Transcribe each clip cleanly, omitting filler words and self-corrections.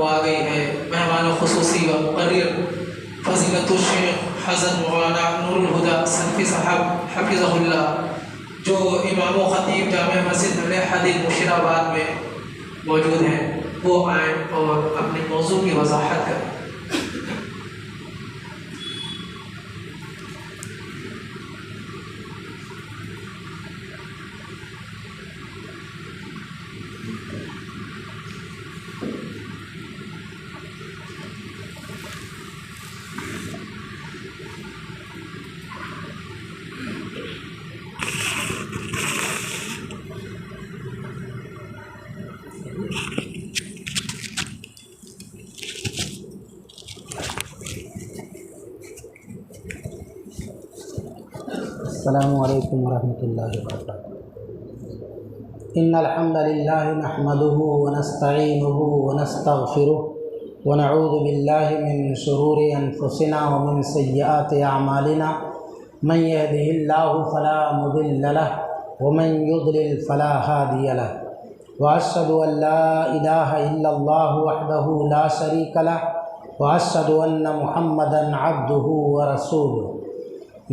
آ گئی ہے مہمان خصوصی و مقرر فضیلت الشیخ حضرت مولانا نور الہدیٰ سلفی صاحب حفظہ اللہ، جو امام و خطیب جامع مسجد اہل حدیث مشیر آباد میں موجود ہیں، وہ آئیں اور اپنے موضوع کی وضاحت کریں۔ السلام علیکم ورحمۃ اللہ وبرکاتہ۔ ان الحمد للہ نحمده ونستعینه ونستغفره ونعوذ باللہ من شرور انفسنا ومن سیئات اعمالنا، من يهده اللہ فلا مضل له ومن يضلل فلا هادی له، واشهد ان لا الہ الا اللہ وحدہ لا شریک له، واشهد ان محمدا عبده ورسوله۔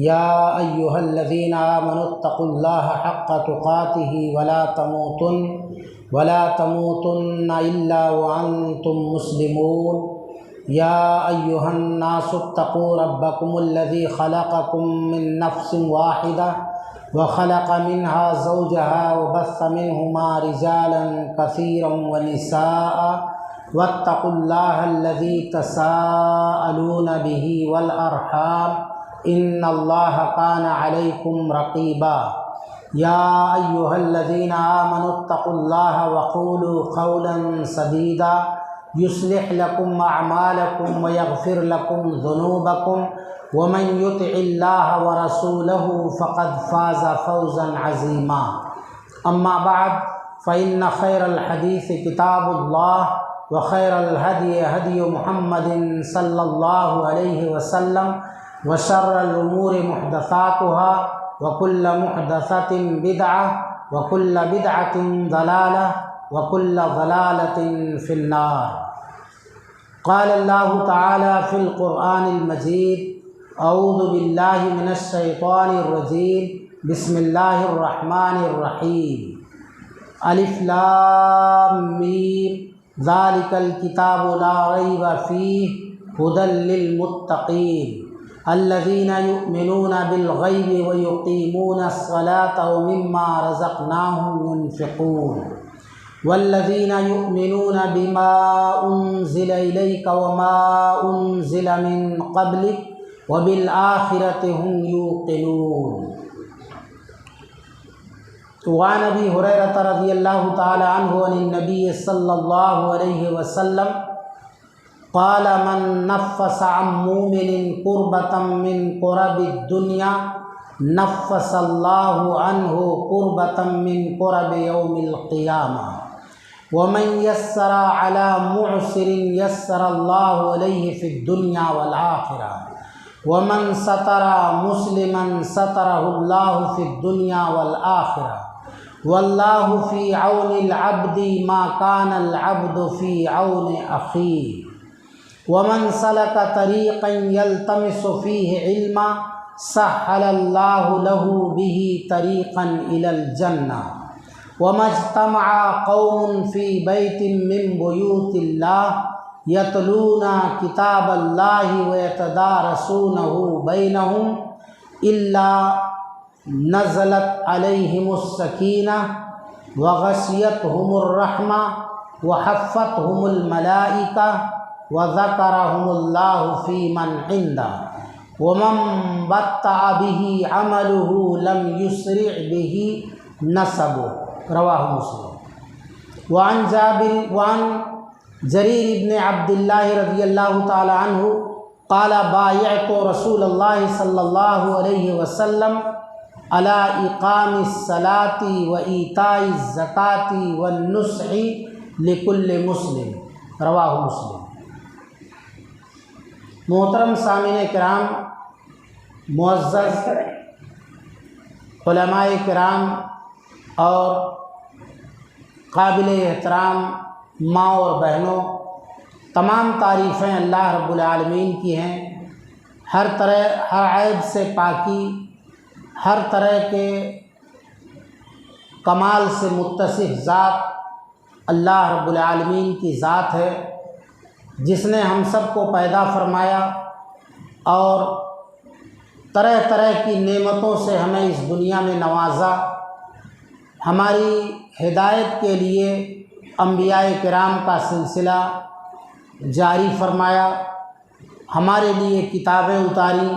یا ایہا الذین آمنوا اتقوا اللہ حق تقاته ولا تموتن الا وانتم مسلمون۔ یا ایہا الناس اتقوا ربکم الذی خلقکم من نفس واحدہ وخلق منها زوجها وبث منہما رجالا کثیرا ونساء واتقوا اللہ الذی تساءلون به والارحام ان اللہ کان علیکم رقیبا۔ یا ایہا الذین آمنوا اتقوا اللہ وقولوا قولا سدیدا یصلح لکم اعمالکم ویغفر لکم ذنوبکم ومن یطع اللہ ورسولہ فقد فاز فوزا عظیما۔ اما بعد فإن خیر الحدیث کتاب اللہ وخیر الہدی ہدی محمد صلی اللہ علیہ وسلم وشر الامور محدثاتها وكل محدثة بدعة وكل بدعة ضلالة وكل ضلالة في النار۔ قال الله تعالى في القرآن المجيد: أعوذ بالله من الشيطان الرجيم، بسم الله الرحمن الرحيم، ألف لام ميم، ذلك الكتاب لا ريب فيه هدى للمتقين الذين يؤمنون بالغيب ويقيمون الصلاة ومما رزقناهم ينفقون والذين يؤمنون بما أنزل إليك وما أنزل من قبلك وبالآخرة هم يوقنون۔ وعن أبي هريرة رضي الله تعالى عنه عن النبي صلى الله عليه وسلم قال: من نفس عن مؤمن كربة من كرب الدنيا نفس الله عنه كربة من كرب يوم القيامة، ومن يسر على معسر يسر الله عليه في الدنيا والآخرة، ومن ستر مسلما ستره الله في الدنيا والآخرة، والله في عون العبد ما كان العبد في عون أخيه، ومن سلك طريقا يلتمس فيه علما سهل الله له به طريقا إلى الجنة، وما اجتمع قوم في بيت من بيوت الله يتلون كتاب الله ويتدارسونه بينهم إلا نزلت عليهم السكينة وغشيتهم الرحمة وحفتهم الملائكة وذكرهم الله في من عنده، ومن بطأ به عمله لم يسرع به نسبه، رواه مسلم۔ وعن جرير بن عبد الله رضي الله تعالى عنه قال: بايعت رسول الله صلى الله عليه وسلم على إقام الصلاة وإيتاء الزكاة والنصح لكل مسلم، رواه مسلم۔ محترم سامعین کرام، معزز علماء کرام اور قابل احترام ماں اور بہنوں، تمام تعریفیں اللہ رب العالمین کی ہیں۔ ہر عیب سے پاکی، ہر طرح کے کمال سے متصف ذات اللہ رب العالمین کی ذات ہے، جس نے ہم سب کو پیدا فرمایا اور طرح طرح کی نعمتوں سے ہمیں اس دنیا میں نوازا۔ ہماری ہدایت کے لیے انبیاء کرام کا سلسلہ جاری فرمایا، ہمارے لیے کتابیں اتاری،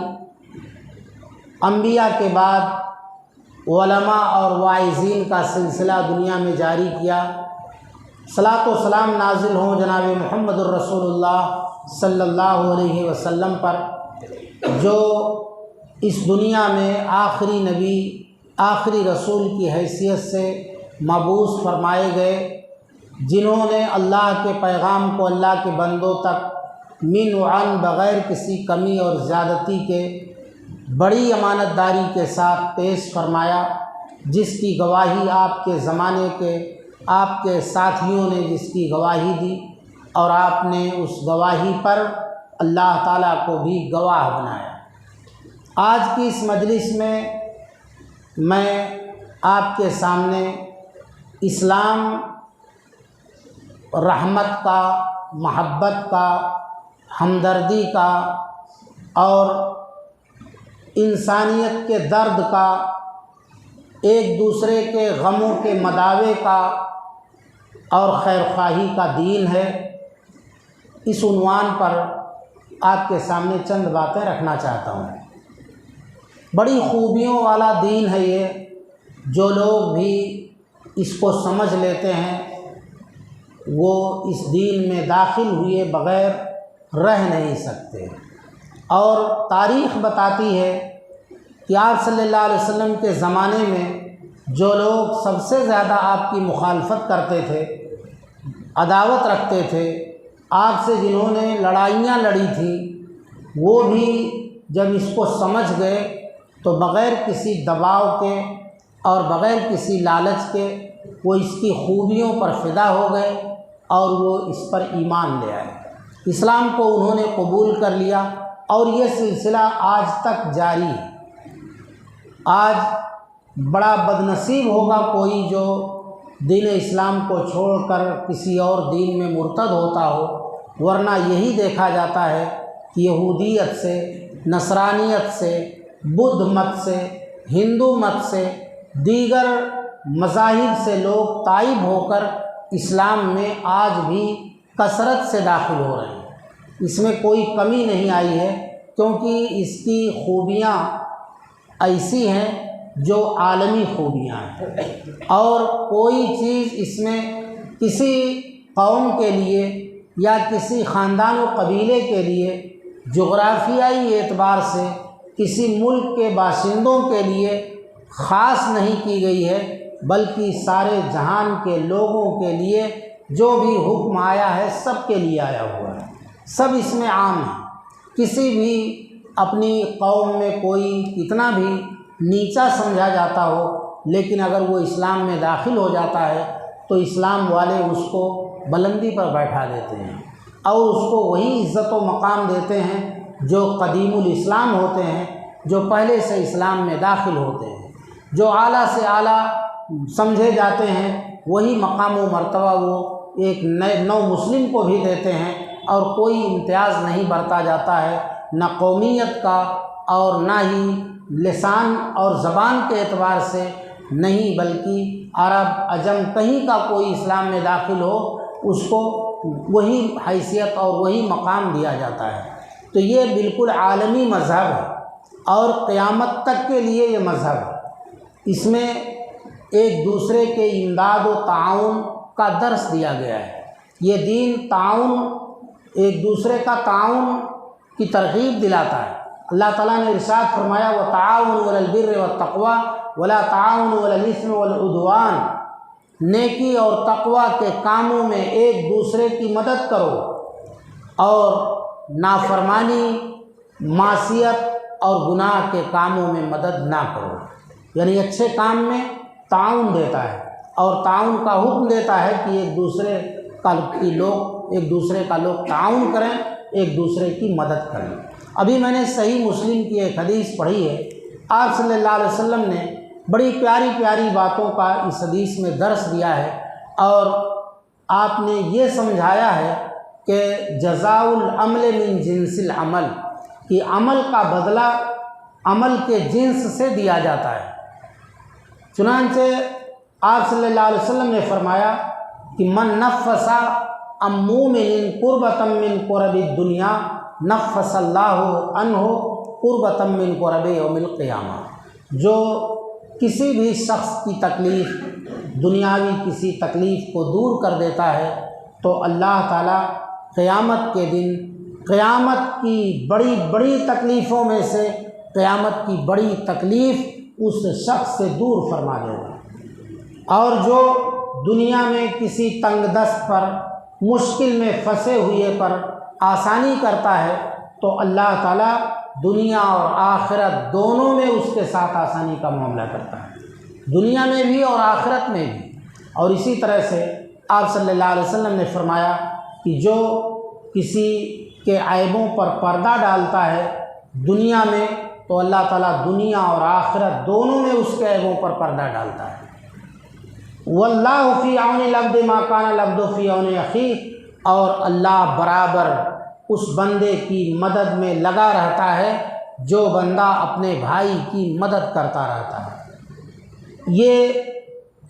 انبیاء کے بعد علماء اور واعظین کا سلسلہ دنیا میں جاری کیا۔ صلاۃ و سلام نازل ہوں جناب محمد الرسول اللہ صلی اللہ علیہ وسلم پر، جو اس دنیا میں آخری نبی، آخری رسول کی حیثیت سے مبعوث فرمائے گئے، جنہوں نے اللہ کے پیغام کو اللہ کے بندوں تک من و عن بغیر کسی کمی اور زیادتی کے بڑی امانت داری کے ساتھ پیش فرمایا، جس کی گواہی آپ کے زمانے کے آپ کے ساتھیوں نے جس کی گواہی دی، اور آپ نے اس گواہی پر اللہ تعالیٰ کو بھی گواہ بنایا۔ آج کی اس مجلس میں آپ کے سامنے اسلام رحمت کا، محبت کا، ہمدردی کا اور انسانیت کے درد کا، ایک دوسرے کے غموں کے مداوے کا اور خیر خواہی کا دین ہے، اس عنوان پر آپ کے سامنے چند باتیں رکھنا چاہتا ہوں۔ بڑی خوبیوں والا دین ہے یہ، جو لوگ بھی اس کو سمجھ لیتے ہیں وہ اس دین میں داخل ہوئے بغیر رہ نہیں سکتے۔ اور تاریخ بتاتی ہے کہ آپ صلی اللہ علیہ وسلم کے زمانے میں جو لوگ سب سے زیادہ آپ کی مخالفت کرتے تھے، عداوت رکھتے تھے، آپ سے جنہوں نے لڑائیاں لڑی تھیں، وہ بھی جب اس کو سمجھ گئے تو بغیر کسی دباؤ کے اور بغیر کسی لالچ کے وہ اس کی خوبیوں پر فدا ہو گئے اور وہ اس پر ایمان لے آئے، اسلام کو انہوں نے قبول کر لیا، اور یہ سلسلہ آج تک جاری ہے۔ آج بڑا بدنصیب ہوگا کوئی جو دین اسلام کو چھوڑ کر کسی اور دین میں مرتد ہوتا ہو، ورنہ یہی دیکھا جاتا ہے کہ یہودیت سے، نصرانیت سے، بدھ مت سے، ہندو مت سے، دیگر مذاہب سے لوگ تائب ہو کر اسلام میں آج بھی کثرت سے داخل ہو رہے ہیں۔ اس میں کوئی کمی نہیں آئی ہے، کیونکہ اس کی خوبیاں ایسی ہیں جو عالمی خوبیاں ہیں، اور کوئی چیز اس میں کسی قوم کے لیے یا کسی خاندان و قبیلے کے لیے جغرافیائی اعتبار سے کسی ملک کے باشندوں کے لیے خاص نہیں کی گئی ہے، بلکہ سارے جہان کے لوگوں کے لیے جو بھی حکم آیا ہے سب کے لیے آیا ہوا ہے، سب اس میں عام ہے۔ کسی بھی اپنی قوم میں کوئی کتنا بھی نیچا سمجھا جاتا ہو، لیکن اگر وہ اسلام میں داخل ہو جاتا ہے تو اسلام والے اس کو بلندی پر بیٹھا دیتے ہیں اور اس کو وہی عزت و مقام دیتے ہیں جو قدیم الاسلام ہوتے ہیں، جو پہلے سے اسلام میں داخل ہوتے ہیں، جو اعلیٰ سے اعلیٰ سمجھے جاتے ہیں، وہی مقام و مرتبہ وہ ایک نو مسلم کو بھی دیتے ہیں، اور کوئی امتیاز نہیں برتا جاتا ہے، نہ قومیت کا اور نہ ہی لسان اور زبان کے اعتبار سے نہیں، بلکہ عرب عجم کہیں کا کوئی اسلام میں داخل ہو اس کو وہی حیثیت اور وہی مقام دیا جاتا ہے۔ تو یہ بالکل عالمی مذہب ہے اور قیامت تک کے لیے یہ مذہب ہے۔ اس میں ایک دوسرے کے امداد و تعاون کا درس دیا گیا ہے۔ یہ دین تعاون، ایک دوسرے کا تعاون کی ترغیب دلاتا ہے۔ اللہ تعالیٰ نے ارشاد فرمایا وَتَعَاوَنُوا عَلَى الْبِرِّ وَالتَّقْوَىٰ وَلَا تَعَاوَنُوا عَلَى الْإِثْمِ وَالْعُدْوَانِ، نیکی اور تقویٰ کے کاموں میں ایک دوسرے کی مدد کرو اور نافرمانی، معصیت اور گناہ کے کاموں میں مدد نہ کرو۔ یعنی اچھے کام میں تعاون دیتا ہے اور تعاون کا حکم دیتا ہے کہ ایک دوسرے کی لوگ ایک دوسرے کا لوگ تعاون کریں، ایک دوسرے کی مدد کریں۔ ابھی میں نے صحیح مسلم کی ایک حدیث پڑھی ہے، آپ صلی اللہ علیہ وسلم نے بڑی پیاری پیاری باتوں کا اس حدیث میں درس دیا ہے، اور آپ نے یہ سمجھایا ہے کہ جزاء العمل من جنس العمل، کہ عمل کا بدلہ عمل کے جنس سے دیا جاتا ہے۔ چنانچہ آپ صلی اللہ علیہ وسلم نے فرمایا کہ من نفس عن مومن قربۃ من قرب الدنیا نفس اللہ عنہ قربۃ من قرب یوم القیامہ، جو کسی بھی شخص کی تکلیف، دنیاوی کسی تکلیف کو دور کر دیتا ہے تو اللہ تعالیٰ قیامت کے دن قیامت کی بڑی بڑی تکلیفوں میں سے قیامت کی بڑی تکلیف اس شخص سے دور فرما دے گا۔ اور جو دنیا میں کسی تنگ دست پر، مشکل میں پھنسے ہوئے پر آسانی کرتا ہے تو اللہ تعالیٰ دنیا اور آخرت دونوں میں اس کے ساتھ آسانی کا معاملہ کرتا ہے، دنیا میں بھی اور آخرت میں بھی۔ اور اسی طرح سے آپ صلی اللہ علیہ وسلم نے فرمایا کہ جو کسی کے عیبوں پر پردہ ڈالتا ہے دنیا میں تو اللہ تعالیٰ دنیا اور آخرت دونوں میں اس کے عیبوں پر پردہ ڈالتا ہے۔ واللہ فی عون العبد ما کان العبد فی عون اخیہ، اور اللہ برابر اس بندے کی مدد میں لگا رہتا ہے جو بندہ اپنے بھائی کی مدد کرتا رہتا ہے۔ یہ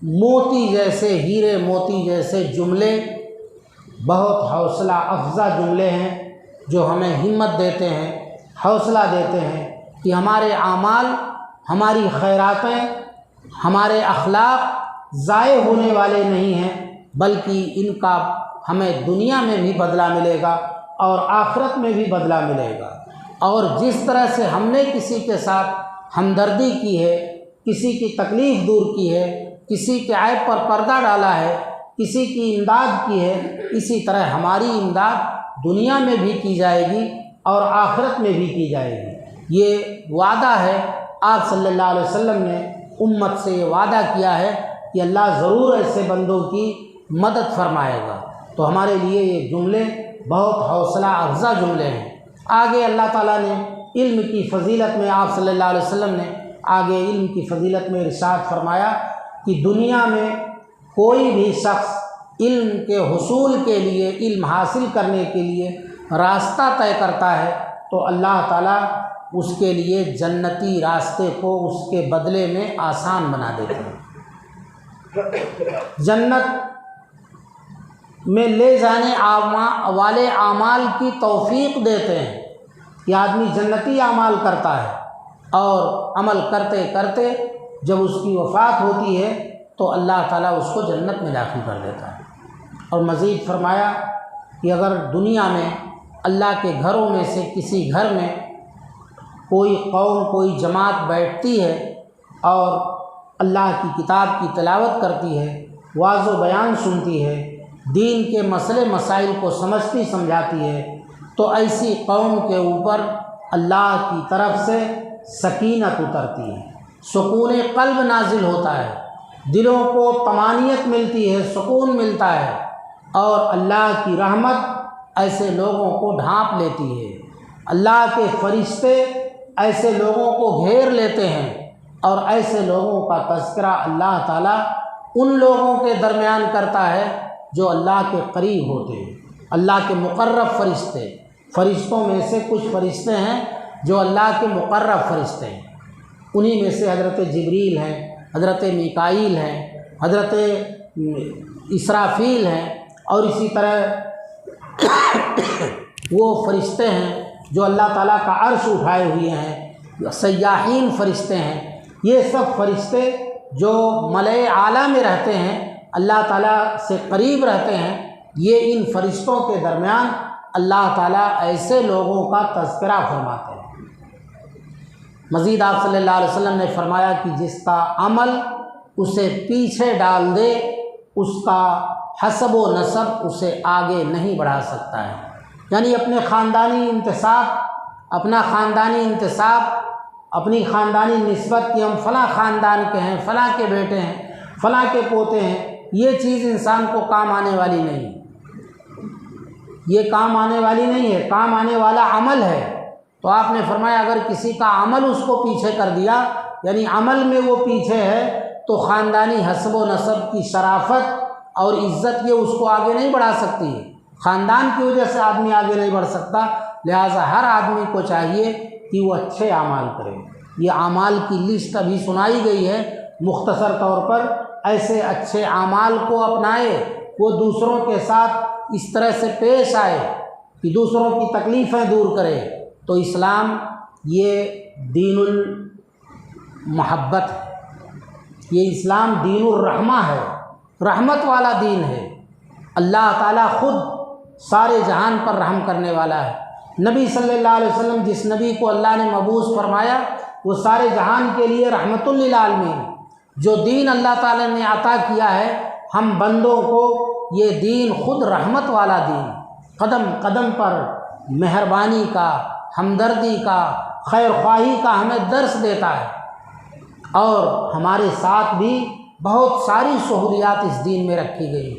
موتی جیسے، ہیرے موتی جیسے جملے بہت حوصلہ افزا جملے ہیں جو ہمیں ہمت دیتے ہیں، حوصلہ دیتے ہیں کہ ہمارے اعمال، ہماری خیراتیں، ہمارے اخلاق ضائع ہونے والے نہیں ہیں، بلکہ ان کا ہمیں دنیا میں بھی بدلہ ملے گا اور آخرت میں بھی بدلہ ملے گا۔ اور جس طرح سے ہم نے کسی کے ساتھ ہمدردی کی ہے، کسی کی تکلیف دور کی ہے، کسی کے عیب پر پردہ ڈالا ہے، کسی کی امداد کی ہے، اسی طرح ہماری امداد دنیا میں بھی کی جائے گی اور آخرت میں بھی کی جائے گی۔ یہ وعدہ ہے، آپ صلی اللہ علیہ وسلم نے امت سے یہ وعدہ کیا ہے کہ اللہ ضرور ایسے بندوں کی مدد فرمائے گا۔ تو ہمارے لیے یہ جملے بہت حوصلہ افزا جملے ہیں۔ آگے اللہ تعالیٰ نے علم کی فضیلت میں، آپ صلی اللہ علیہ وسلم نے آگے علم کی فضیلت میں ارشاد فرمایا کہ دنیا میں کوئی بھی شخص علم کے حصول کے لیے، علم حاصل کرنے کے لیے راستہ طے کرتا ہے تو اللہ تعالیٰ اس کے لیے جنتی راستے کو اس کے بدلے میں آسان بنا دیتے ہیں، جنت میں لے جانے والے اعمال کی توفیق دیتے ہیں کہ آدمی جنتی اعمال کرتا ہے اور عمل کرتے کرتے جب اس کی وفات ہوتی ہے تو اللہ تعالیٰ اس کو جنت میں داخل کر دیتا ہے۔ اور مزید فرمایا کہ اگر دنیا میں اللہ کے گھروں میں سے کسی گھر میں کوئی قوم، کوئی جماعت بیٹھتی ہے اور اللہ کی کتاب کی تلاوت کرتی ہے، واعظ و بیان سنتی ہے، دین کے مسئلے مسائل کو سمجھتی سمجھاتی ہے، تو ایسی قوم کے اوپر اللہ کی طرف سے سکینت اترتی ہے، سکون قلب نازل ہوتا ہے، دلوں کو طمانینت ملتی ہے، سکون ملتا ہے، اور اللہ کی رحمت ایسے لوگوں کو ڈھانپ لیتی ہے۔ اللہ کے فرشتے ایسے لوگوں کو گھیر لیتے ہیں، اور ایسے لوگوں کا تذکرہ اللہ تعالیٰ ان لوگوں کے درمیان کرتا ہے جو اللہ کے قریب ہوتے ہیں، اللہ کے مقرب فرشتے۔ فرشتوں میں سے کچھ فرشتے ہیں جو اللہ کے مقرب فرشتے ہیں، انہی میں سے حضرت جبریل ہیں، حضرت میکائیل ہیں، حضرت اسرافیل ہیں، اور اسی طرح وہ فرشتے ہیں جو اللہ تعالیٰ کا عرش اٹھائے ہوئے ہیں، سیاحین فرشتے ہیں۔ یہ سب فرشتے جو ملائے اعلیٰ میں رہتے ہیں، اللہ تعالیٰ سے قریب رہتے ہیں، یہ ان فرشتوں کے درمیان اللہ تعالیٰ ایسے لوگوں کا تذکرہ فرماتے ہیں۔ مزید آپ صلی اللہ علیہ وسلم نے فرمایا کہ جس کا عمل اسے پیچھے ڈال دے، اس کا حسب و نسب اسے آگے نہیں بڑھا سکتا ہے۔ یعنی اپنے خاندانی انتساب، اپنا خاندانی انتساب، اپنی خاندانی نسبت کہ ہم فلاں خاندان کے ہیں، فلاں کے بیٹے ہیں، فلاں کے پوتے ہیں، یہ چیز انسان کو کام آنے والی نہیں۔ یہ کام آنے والی نہیں ہے، کام آنے والا عمل ہے۔ تو آپ نے فرمایا اگر کسی کا عمل اس کو پیچھے کر دیا، یعنی عمل میں وہ پیچھے ہے، تو خاندانی حسب و نسب کی شرافت اور عزت یہ اس کو آگے نہیں بڑھا سکتی ہے، خاندان کی وجہ سے آدمی آگے نہیں بڑھ سکتا۔ لہٰذا ہر آدمی کو چاہیے کہ وہ اچھے اعمال کرے۔ یہ اعمال کی لسٹ ابھی سنائی گئی ہے مختصر طور پر، ایسے اچھے اعمال کو اپنائے، وہ دوسروں کے ساتھ اس طرح سے پیش آئے کہ دوسروں کی تکلیفیں دور کرے۔ تو اسلام یہ دین المحبت ہے، یہ اسلام دین الرحمہ ہے، رحمت والا دین ہے۔ اللہ تعالیٰ خود سارے جہان پر رحم کرنے والا ہے۔ نبی صلی اللہ علیہ وسلم جس نبی کو اللہ نے مبعوث فرمایا وہ سارے جہان کے لیے رحمت للعالمین۔ جو دین اللہ تعالیٰ نے عطا کیا ہے ہم بندوں کو، یہ دین خود رحمت والا دین، قدم قدم پر مہربانی کا، ہمدردی کا، خیر خواہی کا ہمیں درس دیتا ہے، اور ہمارے ساتھ بھی بہت ساری سہولیات اس دین میں رکھی گئی،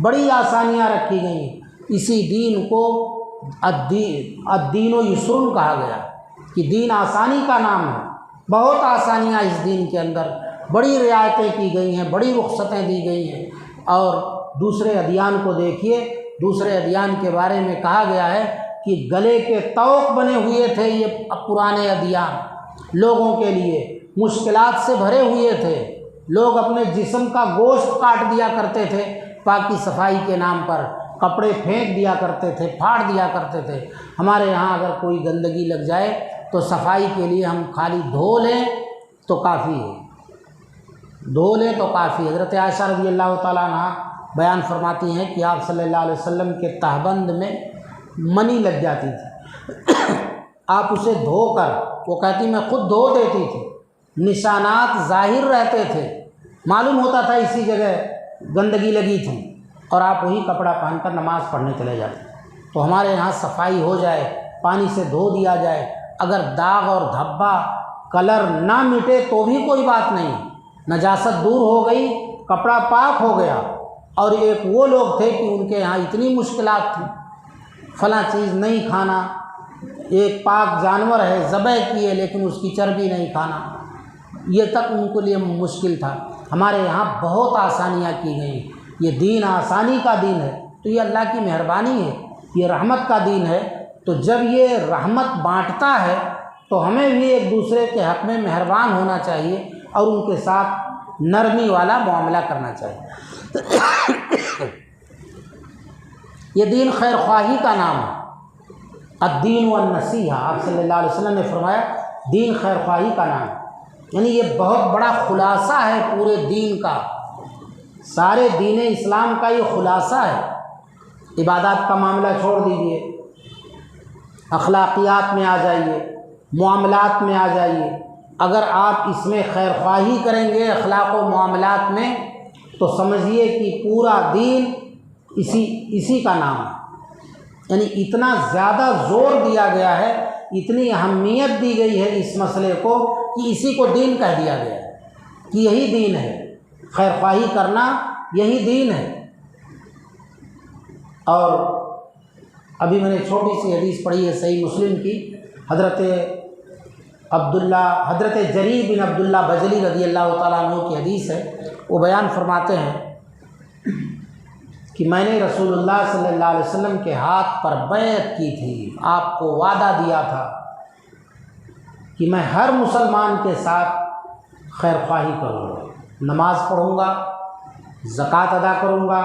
بڑی آسانیاں رکھی گئیں۔ اسی دین کو الدین و یسر کہا گیا کہ دین آسانی کا نام ہے۔ بہت آسانیاں اس دین کے اندر، بڑی رعایتیں کی گئی ہیں، بڑی رخصتیں دی گئی ہیں۔ اور دوسرے ادیان کو دیکھیے، دوسرے ادیان کے بارے میں کہا گیا ہے کہ گلے کے طوق بنے ہوئے تھے یہ پرانے ادیان، لوگوں کے لیے مشکلات سے بھرے ہوئے تھے، لوگ اپنے جسم کا گوشت کاٹ دیا کرتے تھے پاکی صفائی کے نام پر، کپڑے پھینک دیا کرتے تھے، پھاڑ دیا کرتے تھے۔ ہمارے یہاں اگر کوئی گندگی لگ جائے تو صفائی کے لیے ہم خالی دھو لیں تو کافی ہے، دھو لیں تو کافی ہے۔ حضرت عائشہ رضی اللہ تعالیٰ عنہ بیان فرماتی ہیں کہ آپ صلی اللہ علیہ وسلم کے تہبند میں منی لگ جاتی تھی، آپ اسے دھو کر، وہ کہتی میں خود دھو دیتی تھی، نشانات ظاہر رہتے تھے، معلوم ہوتا تھا اسی جگہ گندگی لگی تھی، اور آپ وہی کپڑا پہن کر نماز پڑھنے چلے جاتے۔ تو ہمارے یہاں صفائی ہو جائے، پانی سے دھو دیا جائے، اگر داغ اور دھبا کلر نہ مٹے تو بھی کوئی بات نہیں، نجاست دور ہو گئی، کپڑا پاک ہو گیا۔ اور ایک وہ لوگ تھے کہ ان کے یہاں اتنی مشکلات تھیں، فلاں چیز نہیں کھانا، ایک پاک جانور ہے ذبح کیے لیکن اس کی چربی نہیں کھانا، یہ تک ان کے لیے مشکل تھا۔ ہمارے یہاں بہت آسانیاں کی گئیں، یہ دین آسانی کا دین ہے، تو یہ اللہ کی مہربانی ہے، یہ رحمت کا دین ہے۔ تو جب یہ رحمت بانٹتا ہے تو ہمیں بھی ایک دوسرے کے حق میں مہربان ہونا چاہیے اور ان کے ساتھ نرمی والا معاملہ کرنا چاہیے۔ یہ دین خیر خواہی کا نام ہے، الدین والنصیحہ، آپ صلی اللہ علیہ وسلم نے فرمایا دین خیر خواہی کا نام ہے، یعنی یہ بہت بڑا خلاصہ ہے پورے دین کا، سارے دین اسلام کا یہ خلاصہ ہے۔ عبادات کا معاملہ چھوڑ دیجیے، اخلاقیات میں آ جائیے، معاملات میں آ جائیے۔ اگر آپ اس میں خیر خواہی کریں گے اخلاق و معاملات میں تو سمجھیے کہ پورا دین اسی کا نام ہے، یعنی اتنا زیادہ زور دیا گیا ہے، اتنی اہمیت دی گئی ہے اس مسئلے کو کہ اسی کو دین کہہ دیا گیا ہے کہ یہی دین ہے، خیر خواہی کرنا یہی دین ہے۔ اور ابھی میں نے چھوٹی سی حدیث پڑھی ہے صحیح مسلم کی، حضرت جریر بن عبداللہ بجلی رضی اللہ تعالیٰ عنہ کی حدیث ہے، وہ بیان فرماتے ہیں کہ میں نے رسول اللہ صلی اللہ علیہ وسلم کے ہاتھ پر بیعت کی تھی، آپ کو وعدہ دیا تھا کہ میں ہر مسلمان کے ساتھ خیر خواہی کروں گا، نماز پڑھوں گا، زکوٰۃ ادا کروں گا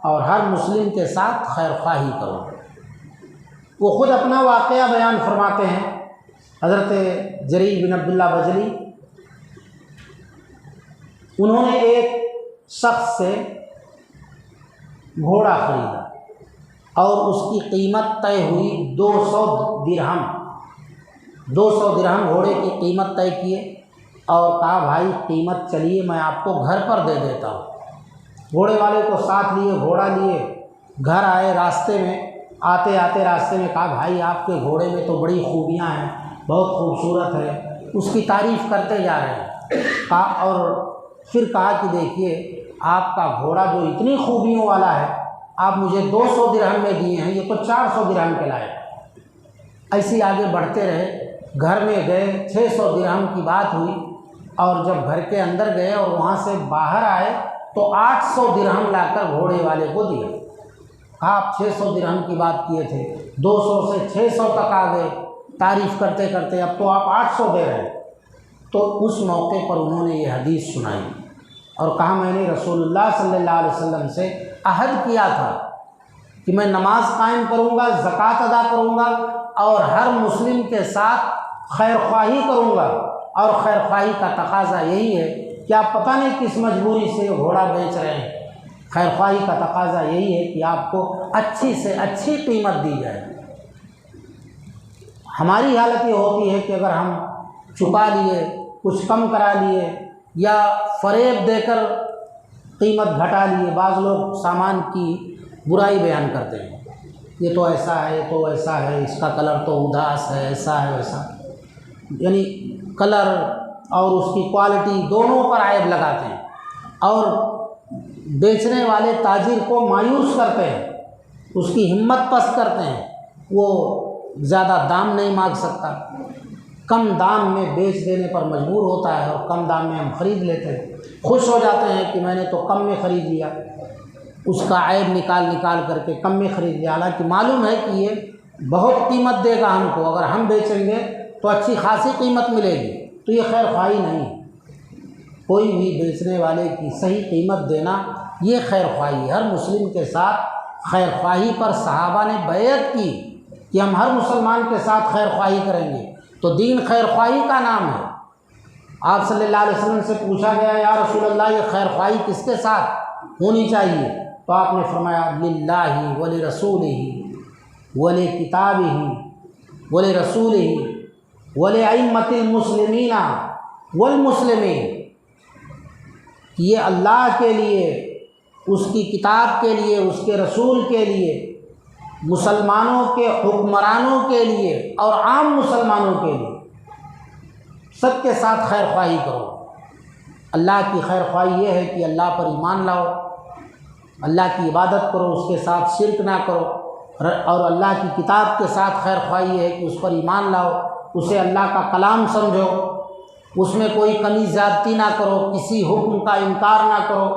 اور ہر مسلم کے ساتھ خیر خواہی کروں گا۔ وہ خود اپنا واقعہ بیان فرماتے ہیں، حضرت جریر بن عبداللہ بجلی، انہوں نے ایک شخص سے گھوڑا خریدا اور اس کی قیمت طے ہوئی 200 درہم، 200 درہم گھوڑے کی قیمت طے کیے اور کہا بھائی قیمت چلیے میں آپ کو گھر پر دے دیتا ہوں۔ گھوڑے والے کو ساتھ لیے، گھوڑا لیے، گھر آئے، راستے میں آتے آتے راستے میں کہا بھائی آپ کے گھوڑے میں تو بڑی خوبیاں ہیں، بہت خوبصورت ہے، اس کی تعریف کرتے جا رہے ہیں۔ کہا اور پھر کہا کہ دیکھیے آپ کا گھوڑا جو اتنی خوبیوں والا ہے آپ مجھے 200 درہم میں دیے ہیں، یہ تو 400 درہم کے لائے۔ ایسے آگے بڑھتے رہے، گھر میں گئے، 600 درہم کی بات ہوئی، اور جب گھر کے اندر گئے اور وہاں سے باہر آئے تو 800 درہم لا کر گھوڑے والے کو دیا۔ آپ 600 درہم کی بات کیے تھے، 200 سے 600 تک آ گئے، تعریف کرتے کرتے اب تو آپ 800 دے رہے ہیں۔ تو اس موقع پر انہوں نے یہ حدیث سنائی اور کہا میں نے رسول اللہ صلی اللہ علیہ وسلم سے عہد کیا تھا کہ میں نماز قائم کروں گا، زکوٰۃ ادا کروں گا اور ہر مسلم کے ساتھ خیر خواہی کروں گا، اور خیر خواہی کا تقاضا یہی ہے کہ آپ پتہ نہیں کس مجبوری سے گھوڑا بیچ رہے ہیں، خیر خواہی کا تقاضا یہی ہے کہ آپ کو اچھی سے اچھی قیمت دی جائے۔ ہماری حالت یہ ہوتی ہے کہ اگر ہم چکا لیے، کچھ کم کرا لیے یا فریب دے کر قیمت گھٹا لیے، بعض لوگ سامان کی برائی بیان کرتے ہیں، یہ تو ایسا ہے، یہ تو ایسا ہے، اس کا کلر تو اداس ہے، ایسا ہے ویسا، یعنی کلر اور اس کی کوالٹی دونوں پر عیب لگاتے ہیں، اور بیچنے والے تاجر کو مایوس کرتے ہیں، اس کی ہمت پست کرتے ہیں، وہ زیادہ دام نہیں مانگ سکتا، کم دام میں بیچ دینے پر مجبور ہوتا ہے، اور کم دام میں ہم خرید لیتے ہیں، خوش ہو جاتے ہیں کہ میں نے تو کم میں خرید لیا، اس کا عیب نکال کر کے کم میں خرید لیا، حالانکہ معلوم ہے کہ یہ بہت قیمت دے گا ہم کو، اگر ہم بیچیں گے تو اچھی خاصی قیمت ملے گی، تو یہ خیر خواہی نہیں۔ کوئی بھی بیچنے والے کی صحیح قیمت دینا یہ خیر خواہی ہے۔ ہر مسلم کے ساتھ خیر خواہی پر صحابہ نے بیعت کی کہ ہم ہر مسلمان کے ساتھ خیر خواہی کریں گے، تو دین خیر خواہی کا نام ہے۔ آپ صلی اللہ علیہ وسلم سے پوچھا گیا یا رسول اللہ یہ خیر خواہی کس کے ساتھ ہونی چاہیے؟ تو آپ نے فرمایا للہ ولرسولہ ولکتابہ ولرسولہ ولأئمۃ المسلمین والمسلمین، یہ اللہ کے لیے، اس کی کتاب کے لیے، اس کے رسول کے لیے، مسلمانوں کے حکمرانوں کے لیے اور عام مسلمانوں کے لیے، سب کے ساتھ خیر خواہی کرو۔ اللہ کی خیر خواہی یہ ہے کہ اللہ پر ایمان لاؤ، اللہ کی عبادت کرو، اس کے ساتھ شرک نہ کرو، اور اللہ کی کتاب کے ساتھ خیر خواہی ہے کہ اس پر ایمان لاؤ، اسے اللہ کا کلام سمجھو، اس میں کوئی کمی زیادتی نہ کرو، کسی حکم کا انکار نہ کرو،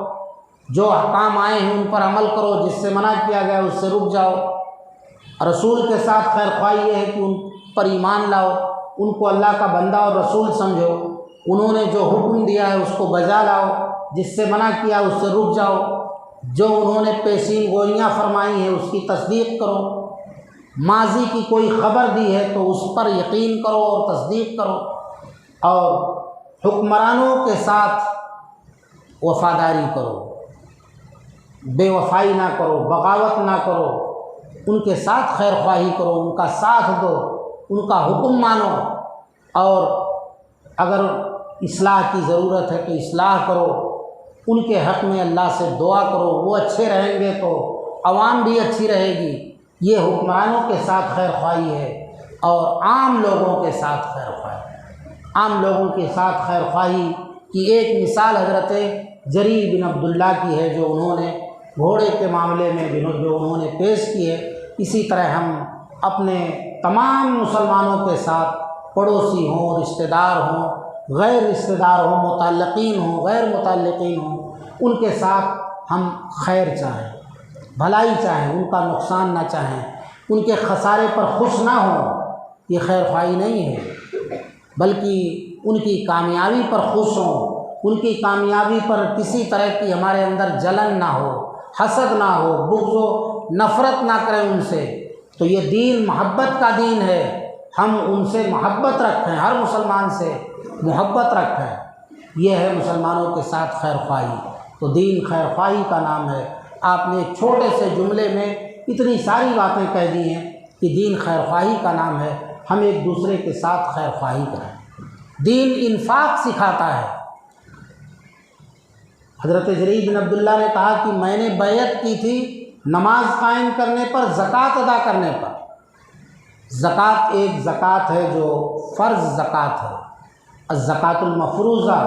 جو احکام آئے ہیں ان پر عمل کرو، جس سے منع کیا گیا اس سے رک جاؤ۔ رسول کے ساتھ خیر خواہی یہ ہے کہ ان پر ایمان لاؤ، ان کو اللہ کا بندہ اور رسول سمجھو، انہوں نے جو حکم دیا ہے اس کو بجا لاؤ، جس سے منع کیا اس سے رک جاؤ، جو انہوں نے پیشین گوئیاں فرمائی ہیں اس کی تصدیق کرو، ماضی کی کوئی خبر دی ہے تو اس پر یقین کرو اور تصدیق کرو، اور حکمرانوں کے ساتھ وفاداری کرو، بے وفائی نہ کرو، بغاوت نہ کرو، ان کے ساتھ خیر خواہی کرو، ان کا ساتھ دو، ان کا حکم مانو، اور اگر اصلاح کی ضرورت ہے تو اصلاح کرو، ان کے حق میں اللہ سے دعا کرو، وہ اچھے رہیں گے تو عوام بھی اچھی رہے گی۔ یہ حکمرانوں کے ساتھ خیر خواہی ہے، اور عام لوگوں کے ساتھ خیر خواہی۔ عام لوگوں کے ساتھ خیر خواہی کی ایک مثال حضرت جریر بن عبداللہ کی ہے، جو انہوں نے گھوڑے کے معاملے میں جو انہوں نے پیش کی ہے۔ اسی طرح ہم اپنے تمام مسلمانوں کے ساتھ، پڑوسی ہوں، رشتہ دار ہوں، غیر رشتہ دار ہوں، متعلقین ہوں، غیر متعلقین ہوں، ان کے ساتھ ہم خیر چاہیں، بھلائی چاہیں، ان کا نقصان نہ چاہیں، ان کے خسارے پر خوش نہ ہوں، یہ خیر خواہی نہیں ہے، بلکہ ان کی کامیابی پر خوش ہوں، ان کی کامیابی پر کسی طرح کی ہمارے اندر جلن نہ ہو، حسد نہ ہو، بغض و نفرت نہ کریں ان سے۔ تو یہ دین محبت کا دین ہے، ہم ان سے محبت رکھیں، ہر مسلمان سے محبت رکھیں، یہ ہے مسلمانوں کے ساتھ خیر خواہی۔ تو دین خیر خواہی کا نام ہے۔ آپ نے ایک چھوٹے سے جملے میں اتنی ساری باتیں کہہ دی ہیں کہ دین خیر خواہی کا نام ہے، ہم ایک دوسرے کے ساتھ خیر خواہی کریں۔ دین انفاق سکھاتا ہے۔ حضرت جریر بن عبداللہ نے کہا کہ میں نے بیعت کی تھی نماز قائم کرنے پر، زکوٰۃ ادا کرنے پر۔ زکوٰۃ ایک زکوٰۃ ہے جو فرض زکوٰۃ ہے، الزکوٰۃ المفروضہ،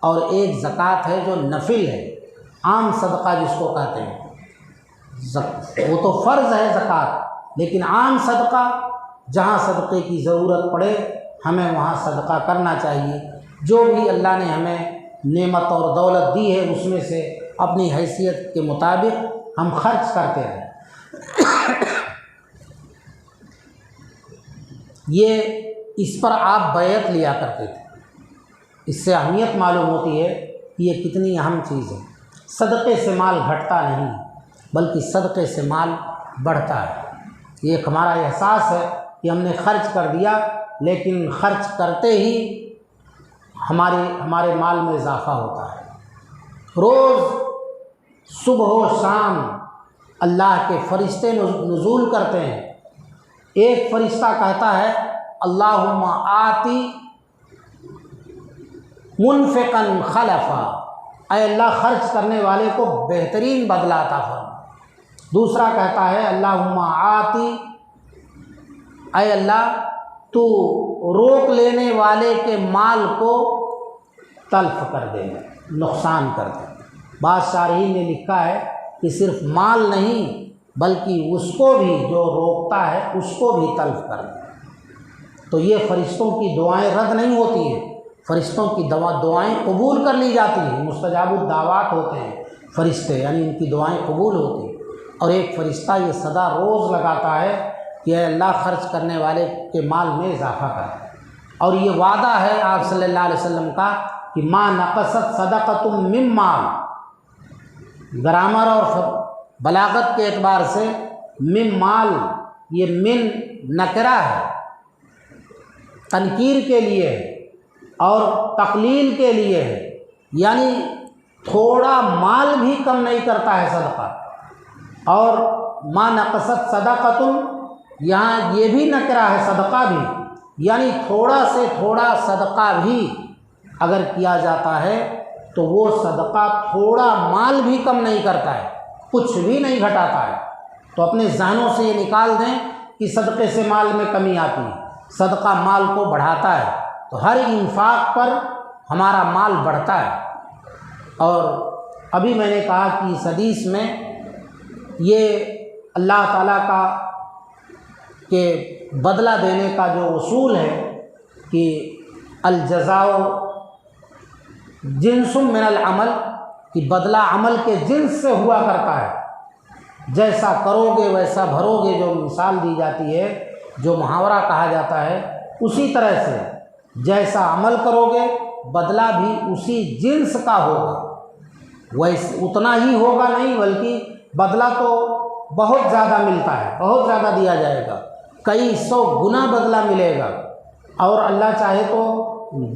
اور ایک زکوٰۃ ہے جو نفل ہے، عام صدقہ جس کو کہتے ہیں۔ وہ تو فرض ہے زکوٰۃ، لیکن عام صدقہ جہاں صدقے کی ضرورت پڑے ہمیں وہاں صدقہ کرنا چاہیے۔ جو بھی اللہ نے ہمیں نعمت اور دولت دی ہے اس میں سے اپنی حیثیت کے مطابق ہم خرچ کرتے رہیں۔ یہ اس پر آپ بیعت لیا کرتے تھے، اس سے اہمیت معلوم ہوتی ہے کہ یہ کتنی اہم چیز ہے۔ صدقے سے مال گھٹتا نہیں بلکہ صدقے سے مال بڑھتا ہے۔ یہ ایک ہمارا احساس ہے کہ ہم نے خرچ کر دیا، لیکن خرچ کرتے ہی ہمارے مال میں اضافہ ہوتا ہے۔ روز صبح و شام اللہ کے فرشتے نزول کرتے ہیں۔ ایک فرشتہ کہتا ہے اللہم آتی منفقا خلفا، اے اللہ خرچ کرنے والے کو بہترین بدلہ عطا فرما۔ دوسرا کہتا ہے اللہم آتی، اے اللہ تو روک لینے والے کے مال کو تلف کر دے، نقصان کر دے۔ بعض شارحین نے لکھا ہے کہ صرف مال نہیں بلکہ اس کو بھی جو روکتا ہے اس کو بھی تلف کر دے۔ تو یہ فرشتوں کی دعائیں رد نہیں ہوتی ہیں، فرشتوں کی دعائیں قبول کر لی جاتی ہیں۔ مستجاب الدعوات ہوتے ہیں فرشتے، یعنی ان کی دعائیں قبول ہوتی ہیں۔ اور ایک فرشتہ یہ صدا روز لگاتا ہے کہ اے اللہ خرچ کرنے والے کے مال میں اضافہ کر۔ اور یہ وعدہ ہے آپ صلی اللہ علیہ وسلم کا کہ ما نقصت صدقۃ من مال، گرامر اور بلاغت کے اعتبار سے من مال، یہ من نکرہ ہے، تنکیر کے لیے ہے اور تقلیل کے لیے ہے، یعنی تھوڑا مال بھی کم نہیں کرتا ہے صدقہ۔ اور ما نقصت صدقۃ، یہاں یہ بھی نکرہ ہے صدقہ بھی، یعنی تھوڑا سے تھوڑا صدقہ بھی اگر کیا جاتا ہے تو وہ صدقہ تھوڑا مال بھی کم نہیں کرتا ہے، کچھ بھی نہیں گھٹاتا ہے۔ تو اپنے ذہنوں سے یہ نکال دیں کہ صدقے سے مال میں کمی آتی ہے، صدقہ مال کو بڑھاتا ہے۔ تو ہر انفاق پر ہمارا مال بڑھتا ہے۔ اور ابھی میں نے کہا کہ اس حدیث میں یہ اللہ تعالیٰ کا کہ بدلہ دینے کا جو اصول ہے کہ الجزاء جنس من العمل، کہ بدلہ عمل کے جنس سے ہوا کرتا ہے۔ جیسا کرو گے ویسا بھرو گے، جو مثال دی جاتی ہے، جو محاورہ کہا جاتا ہے، اسی طرح سے جیسا عمل کرو گے بدلہ بھی اسی جنس کا ہوگا۔ ویسے اتنا ہی ہوگا نہیں بلکہ بدلہ تو بہت زیادہ ملتا ہے، بہت زیادہ دیا جائے گا، کئی 100 گنا بدلہ ملے گا، اور اللہ چاہے تو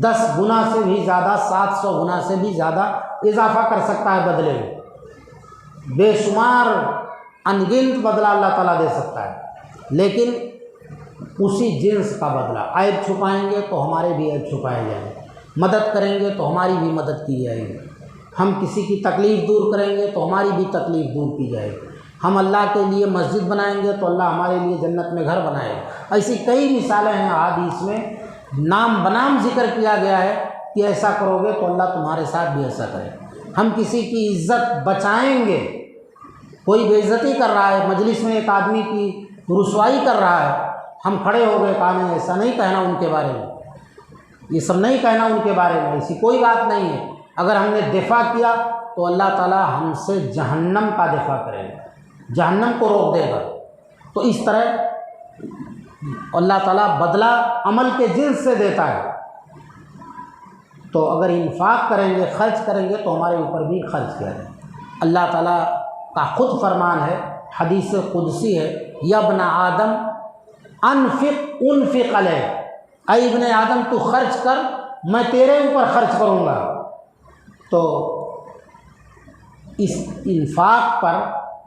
10 گنا سے بھی زیادہ، 700 گنا سے بھی زیادہ اضافہ کر سکتا ہے بدلے میں۔ بے شمار ان گنت بدلہ اللہ تعالیٰ دے سکتا ہے، لیکن اسی جنس کا بدلہ۔ عیب چھپائیں گے تو ہمارے بھی عیب چھپائے جائیں گے، مدد کریں گے تو ہماری بھی مدد کی جائے گی، ہم کسی کی تکلیف دور کریں گے تو ہماری بھی تکلیف دور کی جائے گی، ہم اللہ کے لیے مسجد بنائیں گے تو اللہ ہمارے لیے جنت میں گھر بنائے گا۔ ایسی کئی مثالیں ہیں احادیث میں، نام بنام ذکر کیا گیا ہے کہ ایسا کرو گے تو اللہ تمہارے ساتھ بھی ایسا کرے۔ ہم کسی کی عزت بچائیں گے، کوئی بے عزتی کر رہا ہے، مجلس میں ایک آدمی کی رسوائی کر رہا ہے، ہم کھڑے ہو گئے، کہا نہیں ایسا نہیں کہنا ان کے بارے میں، یہ سب نہیں کہنا ان کے بارے میں، ایسی کوئی بات نہیں ہے۔ اگر ہم نے دفاع کیا تو اللہ تعالیٰ ہم سے جہنم کا دفاع کرے گا، جہنم کو روک دے گا۔ تو اس طرح اللہ تعالیٰ بدلہ عمل کے جنس سے دیتا ہے۔ تو اگر انفاق کریں گے، خرچ کریں گے تو ہمارے اوپر بھی خرچ کیا جائے۔ اللہ تعالیٰ کا خود فرمان ہے، حدیث قدسی ہے، یا ابن آدم انفق علیہ، اے ابن آدم تو خرچ کر، میں تیرے اوپر خرچ کروں گا۔ تو اس انفاق پر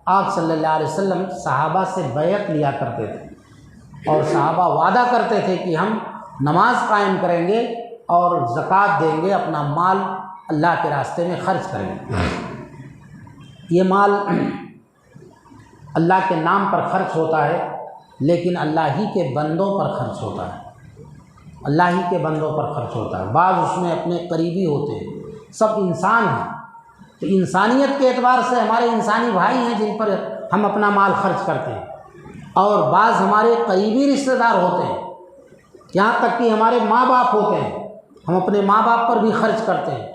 آپ صلی اللہ علیہ وسلم صحابہ سے بیعت لیا کرتے تھے، اور صحابہ وعدہ کرتے تھے کہ ہم نماز قائم کریں گے اور زکوٰۃ دیں گے، اپنا مال اللہ کے راستے میں خرچ کریں گے۔ یہ مال اللہ کے نام پر خرچ ہوتا ہے، لیکن اللہ ہی کے بندوں پر خرچ ہوتا ہے، اللہ ہی کے بندوں پر خرچ ہوتا ہے۔ بعض اس میں اپنے قریبی ہوتے ہیں، سب انسان ہیں، تو انسانیت کے اعتبار سے ہمارے انسانی بھائی ہیں جن پر ہم اپنا مال خرچ کرتے ہیں، اور بعض ہمارے قریبی رشتہ دار ہوتے ہیں، یہاں تک کہ ہمارے ماں باپ ہوتے ہیں، ہم اپنے ماں باپ پر بھی خرچ کرتے ہیں،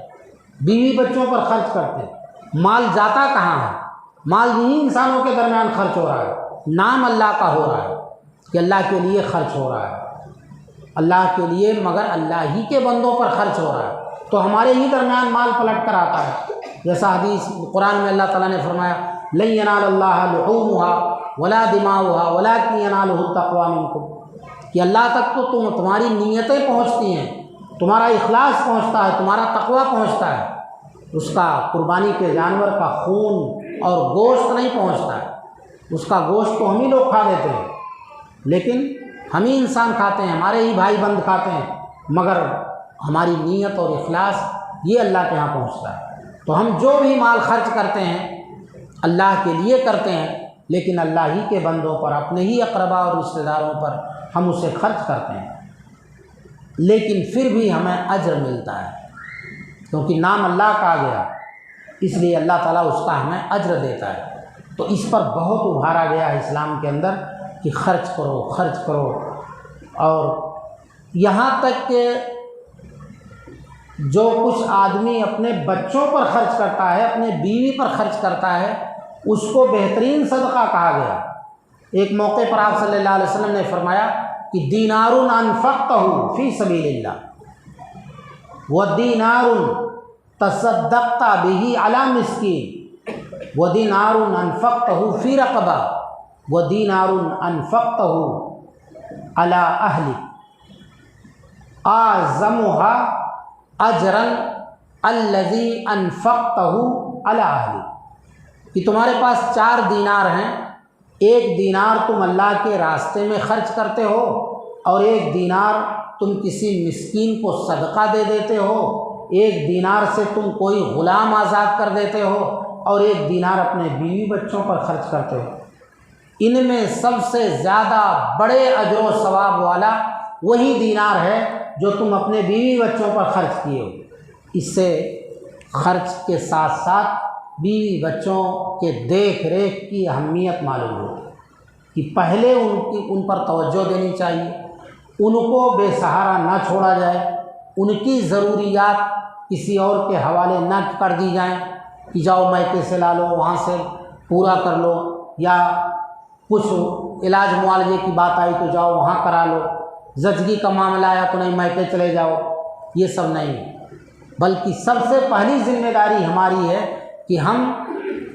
بیوی بچوں پر خرچ کرتے ہیں۔ مال جاتا کہاں ہے؟ مال یہی انسانوں کے درمیان خرچ ہو رہا ہے، نام اللہ کا ہو رہا ہے کہ اللہ کے لیے خرچ ہو رہا ہے، اللہ کے لیے، مگر اللہ ہی کے بندوں پر خرچ ہو رہا ہے، تو ہمارے ہی درمیان مال پلٹ کر آتا ہے۔ جیسا حدیث قرآن میں اللہ تعالیٰ نے فرمایا لن ینال اللہ لحومها ولا دماؤها ولکن ینالہ التقوی منکم، کہ اللہ تک تو تمہاری نیتیں پہنچتی ہیں، تمہارا اخلاص پہنچتا ہے، تمہارا تقوی پہنچتا ہے، اس کا قربانی کے جانور کا خون اور گوشت نہیں پہنچتا ہے۔ اس کا گوشت تو ہم ہی لوگ کھا دیتے ہیں، لیکن ہم ہی انسان کھاتے ہیں، ہمارے ہی بھائی بند کھاتے ہیں، مگر ہماری نیت اور اخلاص یہ اللہ کے ہاں پہنچتا ہے۔ تو ہم جو بھی مال خرچ کرتے ہیں اللہ کے لیے کرتے ہیں، لیکن اللہ ہی کے بندوں پر، اپنے ہی اقربا اور رشتہ داروں پر ہم اسے خرچ کرتے ہیں، لیکن پھر بھی ہمیں اجر ملتا ہے، کیونکہ نام اللہ کا آ گیا، اس لیے اللہ تعالیٰ اس کا ہمیں اجر دیتا ہے۔ تو اس پر بہت ابھارا گیا ہے اسلام کے اندر کہ خرچ کرو، خرچ کرو، اور یہاں تک کہ جو کچھ آدمی اپنے بچوں پر خرچ کرتا ہے، اپنے بیوی پر خرچ کرتا ہے، اس کو بہترین صدقہ کہا گیا۔ ایک موقع پر آپ صلی اللہ علیہ وسلم نے فرمایا کہ دینار انفقتہ فی سبیل اللہ ودینار تصدقت بہ علی مسکین ودینار انفقتہ فی رقبہ ودینار انفقتہ علی اہلک اعظمها اجرا الذی انفقتہ علی اہلک، کہ تمہارے پاس 4 دینار ہیں، 1 دینار تم اللہ کے راستے میں خرچ کرتے ہو، اور 1 دینار تم کسی مسکین کو صدقہ دے دیتے ہو، 1 دینار سے تم کوئی غلام آزاد کر دیتے ہو، اور 1 دینار اپنے بیوی بچوں پر خرچ کرتے ہو۔ ان میں سب سے زیادہ بڑے اجر و ثواب والا وہی دینار ہے جو تم اپنے بیوی بچوں پر خرچ کیے ہو۔ اس سے خرچ کے ساتھ ساتھ بیوی بچوں کے دیکھ ریکھ کی اہمیت معلوم ہوتی ہے کہ پہلے ان پر توجہ دینی چاہیے، ان کو بے سہارا نہ چھوڑا جائے، ان کی ضروریات کسی اور کے حوالے نہ کر دی جائیں کہ جاؤ میکے سے لا لو، وہاں سے پورا کر لو، یا کچھ علاج معالجے کی بات آئی تو جاؤ وہاں کرا لو، زچگی کا معاملہ آیا تو نہیں میکے چلے جاؤ، یہ سب نہیں، بلکہ سب سے پہلی ذمہ داری ہماری ہے کہ ہم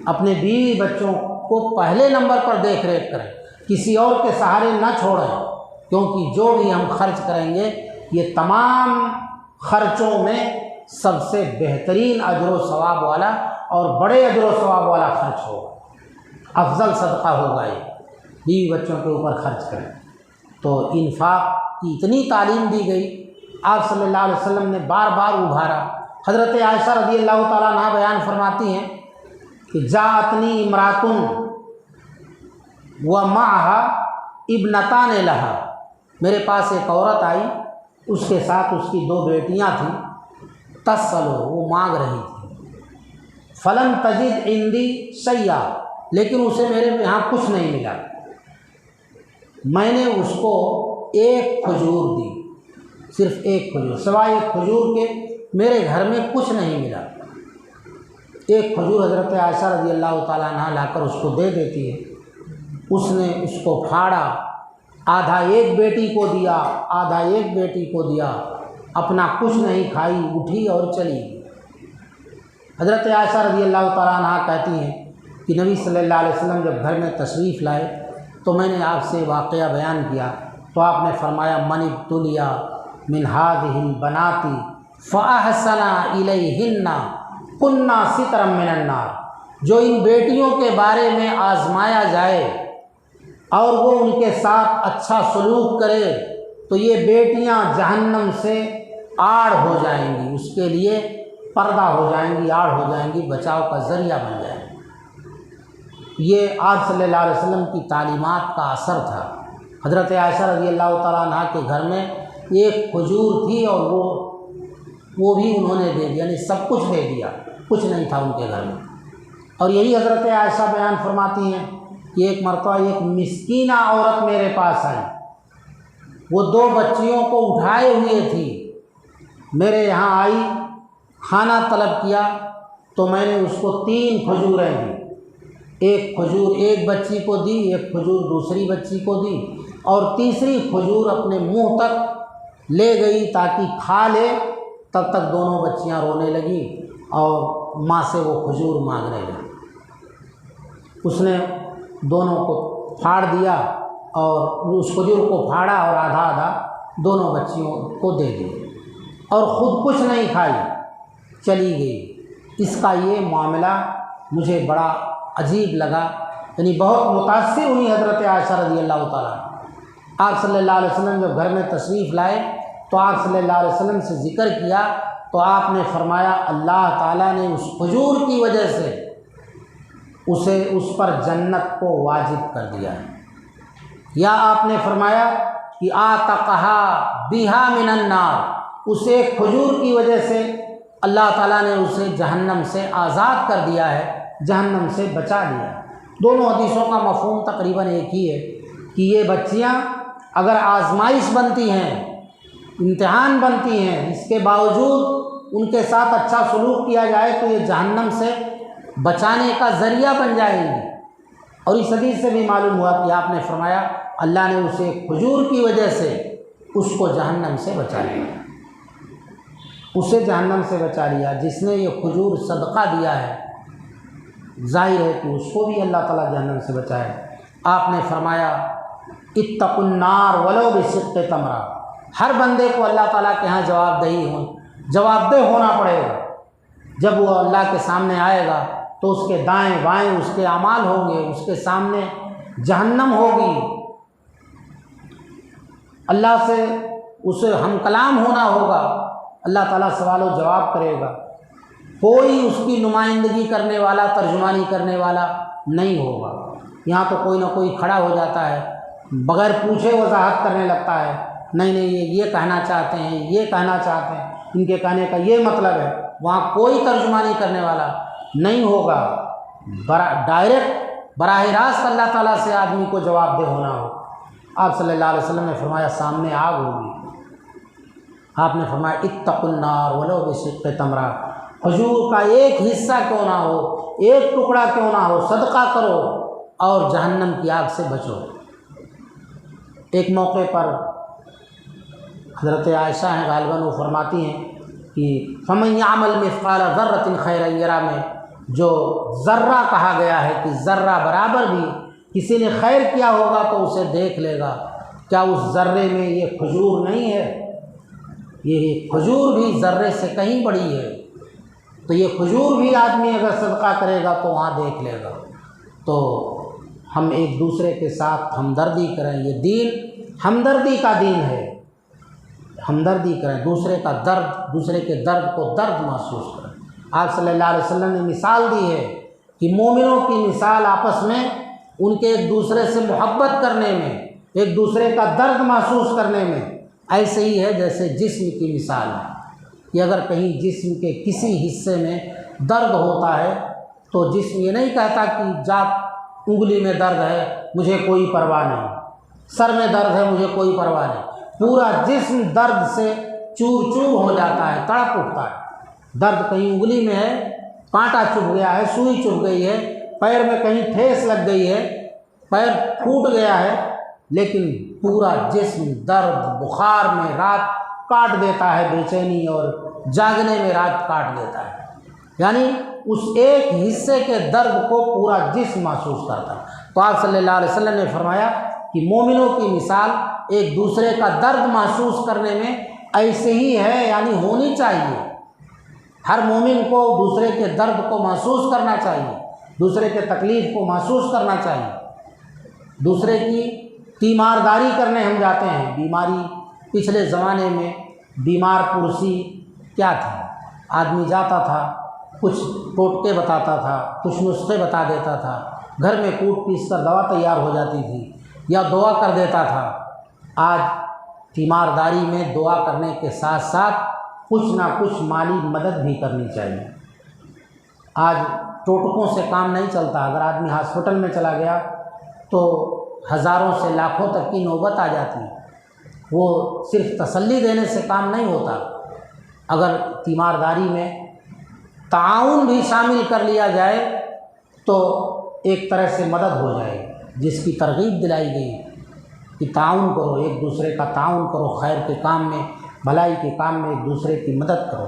اپنے بیوی بچوں کو پہلے نمبر پر دیکھ ریکھ کریں، کسی اور کے سہارے نہ چھوڑیں، کیونکہ جو بھی ہم خرچ کریں گے یہ تمام خرچوں میں سب سے بہترین اجر و ثواب والا اور بڑے اجر و ثواب والا خرچ ہوگا، افضل صدقہ ہوگا یہ، بیوی بچوں کے اوپر خرچ کریں۔ تو انفاق کی اتنی تعلیم دی گئی، آپ صلی اللہ علیہ وسلم نے بار بار ابھارا۔ حضرت عائشہ رضی اللہ تعالیٰ عنہا بیان فرماتی ہیں کہ جاءتنی امرأۃ ومعها ابنتان لها، میرے پاس ایک عورت آئی، اس کے ساتھ اس کی 2 بیٹیاں تھیں، تسأل، وہ مانگ رہی تھی، فلم تجد عندی شیئا، لیکن اسے میرے یہاں کچھ نہیں ملا، میں نے اس کو 1 کھجور دی، صرف 1 کھجور، سوائے 1 کھجور کے میرے گھر میں کچھ نہیں ملا۔ 1 کھجور حضرت عائشہ رضی اللہ تعالیٰ عنہ لا کر اس کو دے دیتی ہے، اس نے اس کو پھاڑا، آدھا ایک بیٹی کو دیا، آدھا ایک بیٹی کو دیا، اپنا کچھ نہیں کھائی، اٹھی اور چلی۔ حضرت عائشہ رضی اللہ تعالیٰ عنہ کہتی ہیں کہ نبی صلی اللہ علیہ وسلم جب گھر میں تشریف لائے تو میں نے آپ سے واقعہ بیان کیا، تو آپ نے فرمایا من ابتلیا من هذه البنات فاحسن الیہن کنا سترا من النار، جو ان بیٹیوں کے بارے میں آزمایا جائے اور وہ ان کے ساتھ اچھا سلوک کرے تو یہ بیٹیاں جہنم سے آڑ ہو جائیں گی، اس کے لیے پردہ ہو جائیں گی، آڑ ہو جائیں گی، بچاؤ کا ذریعہ بن جائیں گی۔ یہ آپ صلی اللہ علیہ وسلم کی تعلیمات کا اثر تھا۔ حضرت عائشہ رضی اللہ تعالیٰ عنہ کے گھر میں 1 کھجور تھی اور وہ بھی انہوں نے دے دیا، یعنی سب کچھ دے دیا، کچھ نہیں تھا ان کے گھر میں۔ اور یہی حضرت عائشہ بیان فرماتی ہیں کہ ایک مرتبہ ایک مسکینہ عورت میرے پاس آئی، وہ 2 بچیوں کو اٹھائے ہوئے تھی، میرے یہاں آئی، کھانا طلب کیا تو میں نے اس کو 3 کھجوریں دی، ایک کھجور ایک بچی کو دی، ایک کھجور دوسری بچی کو دی، اور تیسری کھجور اپنے منہ تک لے گئی تاکہ کھا لے۔ تب تک دونوں بچیاں رونے لگیں اور ماں سے وہ کھجور مانگنے لگی۔ اس نے دونوں کو پھاڑ دیا اور اس کھجور کو پھاڑا اور آدھا آدھا دونوں بچیوں کو دے دیا اور خود کچھ نہیں کھائی، چلی گئی۔ اس کا یہ معاملہ مجھے بڑا عجیب لگا، یعنی بہت متاثر ہوئی حضرت عائشہ رضی اللہ تعالیٰ۔ آپ صلی اللہ علیہ وسلم جب گھر میں تشریف لائے تو آپ صلی اللہ علیہ وسلم سے ذکر کیا تو آپ نے فرمایا اللہ تعالیٰ نے اس کھجور کی وجہ سے اسے اس پر جنت کو واجب کر دیا ہے، یا آپ نے فرمایا کہ آتقہا بہا من النار، اس ایک کھجور کی وجہ سے اللہ تعالیٰ نے اسے جہنم سے آزاد کر دیا ہے، جہنم سے بچا لیا۔ دونوں حدیثوں کا مفہوم تقریباً ایک ہی ہے کہ یہ بچیاں اگر آزمائش بنتی ہیں، امتحان بنتی ہیں، اس کے باوجود ان کے ساتھ اچھا سلوک کیا جائے تو یہ جہنم سے بچانے کا ذریعہ بن جائیں گی۔ اور اس حدیث سے بھی معلوم ہوا کہ آپ نے فرمایا اللہ نے اسے کھجور کی وجہ سے اس کو جہنم سے بچا لیا، اسے جہنم سے بچا لیا۔ جس نے یہ کھجور صدقہ دیا ہے ظاہر ہے کہ اس کو بھی اللہ تعالیٰ جہنم سے بچائے۔ آپ نے فرمایا اتقوا النار ولو بشق تمرہ، ہر بندے کو اللہ تعالیٰ کے ہاں جواب دہ ہونا پڑے گا۔ جب وہ اللہ کے سامنے آئے گا تو اس کے دائیں بائیں اس کے اعمال ہوں گے، اس کے سامنے جہنم ہوگی، اللہ سے اسے ہم کلام ہونا ہوگا، اللہ تعالیٰ سوال و جواب کرے گا، کوئی اس کی نمائندگی کرنے والا، ترجمانی کرنے والا نہیں ہوگا۔ یہاں تو کوئی نہ کوئی کھڑا ہو جاتا ہے، بغیر پوچھے وضاحت کرنے لگتا ہے، نہیں یہ کہنا چاہتے ہیں، یہ کہنا چاہتے ہیں، ان کے کہنے کا یہ مطلب ہے۔ وہاں کوئی ترجمانی کرنے والا نہیں ہوگا، ڈائریکٹ براہ راست اللہ تعالیٰ سے آدمی کو جواب دہ ہونا ہو۔ آپ صلی اللہ علیہ وسلم نے فرمایا سامنے آگ ہوگی، آپ نے فرمایا اتقوا النار ولو بشق تمرہ، کھجور کا ایک حصہ کیوں نہ ہو، ایک ٹکڑا کیوں نہ ہو، صدقہ کرو اور جہنم کی آگ سے بچو۔ ایک موقع پر حضرت عائشہ ہیں غالباً، وہ فرماتی ہیں کہ فَمَن يَعْمَلْ مِثْقَالَ ذَرَّةٍ خَيْرًا يَرَهُ میں جو ذرہ کہا گیا ہے کہ ذرہ برابر بھی کسی نے خیر کیا ہوگا تو اسے دیکھ لے گا، کیا اس ذرے میں یہ کھجور نہیں ہے؟ یہ کھجور بھی ذرے سے کہیں بڑی ہے، تو یہ کھجور بھی آدمی اگر صدقہ کرے گا تو وہاں دیکھ لے گا۔ تو ہم ایک دوسرے کے ساتھ ہمدردی کریں، یہ دین ہمدردی کا دین ہے، ہمدردی کریں، دوسرے کا درد، دوسرے کے درد کو درد محسوس کریں۔ آپ صلی اللہ علیہ وسلم نے مثال دی ہے کہ مومنوں کی مثال آپس میں ان کے ایک دوسرے سے محبت کرنے میں، ایک دوسرے کا درد محسوس کرنے میں ایسے ہی ہے جیسے جسم کی مثال ہے کہ اگر کہیں جسم کے کسی حصے میں درد ہوتا ہے تو جسم یہ نہیں کہتا کہ جا انگلی میں درد ہے مجھے کوئی پرواہ نہیں، سر میں درد ہے مجھے کوئی پرواہ نہیں، پورا جسم درد سے چور چور ہو جاتا ہے، تڑپ اٹھتا ہے۔ درد کہیں انگلی میں ہے، کانٹا چبھ گیا ہے، سوئی چبھ گئی ہے، پیر میں کہیں ٹھیس لگ گئی ہے، پیر پھوٹ گیا ہے، لیکن پورا جسم درد بخار میں رات کاٹ دیتا ہے، بے چینی اور جاگنے میں رات کاٹ دیتا ہے، یعنی اس ایک حصے کے درد کو پورا جسم محسوس کرتا ہے۔ تو آپ صلی اللہ علیہ وسلم نے فرمایا کہ مومنوں کی مثال ایک دوسرے کا درد محسوس کرنے میں ایسے ہی ہے، یعنی ہونی چاہیے۔ ہر مومن کو دوسرے کے درد کو محسوس کرنا چاہیے، دوسرے کے تکلیف کو محسوس کرنا چاہیے۔ دوسرے کی تیمارداری کرنے ہم جاتے ہیں، بیماری پچھلے زمانے میں بیمار پرسی کیا تھی؟ آدمی جاتا تھا، کچھ ٹوٹکے بتاتا تھا، کچھ نسخے بتا دیتا تھا، گھر میں کوٹ پیس کر دوا تیار ہو جاتی تھی یا دعا کر دیتا تھا۔ آج تیمارداری میں دعا کرنے کے ساتھ ساتھ کچھ نہ کچھ مالی مدد بھی کرنی چاہیے۔ آج ٹوٹکوں سے کام نہیں چلتا، اگر آدمی ہاسپٹل میں چلا گیا تو ہزاروں سے لاکھوں تک کی نوبت آ جاتی ہے۔ وہ صرف تسلی دینے سے کام نہیں ہوتا، اگر تیمارداری میں تعاون بھی شامل کر لیا جائے تو ایک طرح سے مدد ہو جائے، جس کی ترغیب دلائی گئی کہ تعاون کرو، ایک دوسرے کا تعاون کرو، خیر کے کام میں، بھلائی کے کام میں ایک دوسرے کی مدد کرو۔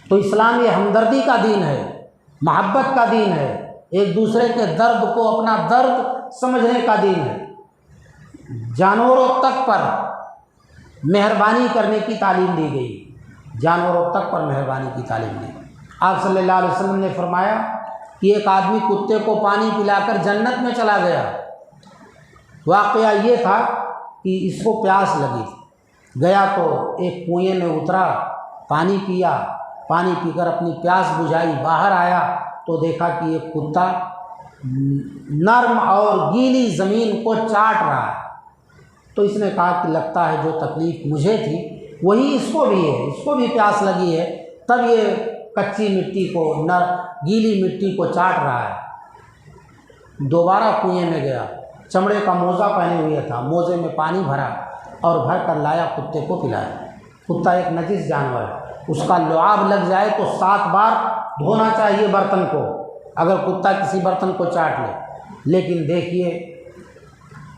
تو اسلام یہ ہمدردی کا دین ہے، محبت کا دین ہے، ایک دوسرے کے درد کو اپنا درد سمجھنے کا دین ہے۔ جانوروں تک پر مہربانی کرنے کی تعلیم دی گئی، جانوروں تک پر مہربانی کی تعلیم دی۔ آپ صلی اللہ علیہ وسلم نے فرمایا کہ ایک آدمی کتے کو پانی پلا کر جنت میں چلا گیا۔ واقعہ یہ تھا کہ اس کو پیاس لگی، گیا تو ایک کنویں میں اترا، پانی پیا، پانی پی کر اپنی پیاس بجھائی، باہر آیا تو دیکھا کہ ایک کتا نرم اور گیلی زمین کو چاٹ رہا ہے۔ تو اس نے کہا کہ لگتا ہے جو تکلیف مجھے تھی وہی اس کو بھی ہے، اس کو بھی پیاس لگی ہے، تب یہ کچی مٹی کو، گیلی مٹی کو چاٹ رہا ہے۔ دوبارہ کنویں میں گیا، چمڑے کا موزہ پہنے ہوئے تھا، موزے میں پانی بھرا اور بھر کر لایا، کتے کو پلایا۔ کتا ایک نجس جانور ہے، اس کا لعاب لگ جائے تو 7 بار دھونا چاہیے برتن کو، اگر کتا کسی برتن کو چاٹ لے۔ لیکن دیکھیے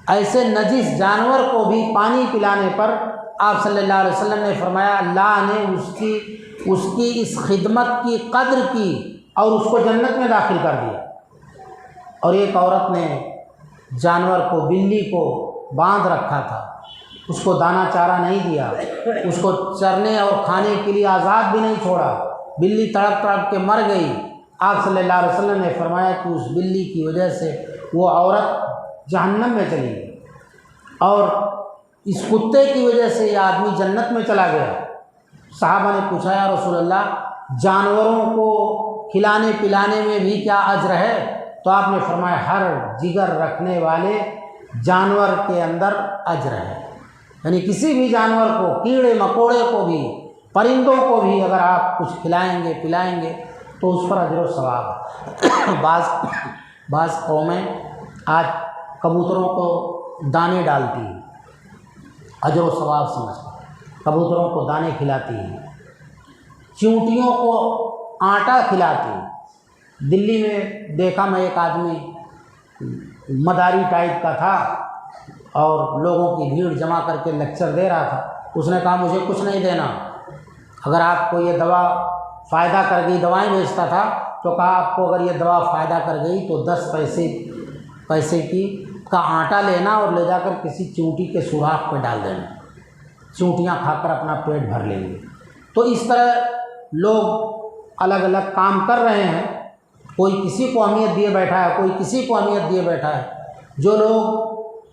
ایسے نجس جانور کو بھی پانی پلانے پر آپ صلی اللہ علیہ وسلم نے فرمایا اللہ نے اس کی اس خدمت کی قدر کی اور اس کو جنت میں داخل کر دیا۔ اور ایک عورت نے جانور کو، بلی کو باندھ رکھا تھا، اس کو دانہ چارہ نہیں دیا، اس کو چرنے اور کھانے کے لیے آزاد بھی نہیں چھوڑا، بلی تڑپ تڑپ کے مر گئی۔ آپ صلی اللہ علیہ وسلم نے فرمایا کہ اس بلی کی وجہ سے وہ عورت جہنم میں چلی گئی، اور اس کتے کی وجہ سے یہ آدمی جنت میں چلا گیا۔ صحابہ نے پوچھا یا رسول اللہ جانوروں کو کھلانے پلانے میں بھی کیا اجر ہے؟ تو آپ نے فرمایا ہر جگر رکھنے والے جانور کے اندر اجر ہے، یعنی کسی بھی جانور کو، کیڑے مکوڑے کو بھی، پرندوں کو بھی اگر آپ کچھ کھلائیں گے پلائیں گے تو اس پر اجر و ثواب ہے۔ بعض قومیں آج کبوتروں کو دانے ڈالتی ہیں، اجر و ثواب سمجھ کر کبوتروں کو دانے کھلاتی ہیں، چیونٹیوں کو آٹا کھلاتی ہیں۔ دلی میں دیکھا میں ایک آدمی مداری ٹائپ کا تھا اور لوگوں کی بھیڑ جمع کر کے لیکچر دے رہا تھا۔ اس نے کہا مجھے کچھ نہیں دینا، اگر آپ کو یہ دوا فائدہ کر گئی، دوائیں بیچتا تھا، تو کہا آپ کو اگر یہ دوا فائدہ کر گئی تو 10 پیسے کا آٹا لینا اور لے جا کر کسی چیونٹی کے سوراخ پہ ڈال دینا، چیونٹیاں کھا کر اپنا پیٹ بھر لیں گے۔ تو اس طرح لوگ الگ الگ کام کر رہے ہیں، کوئی کسی کو اہمیت دیے بیٹھا ہے، کوئی کسی کو اہمیت دیے بیٹھا ہے۔ جو لوگ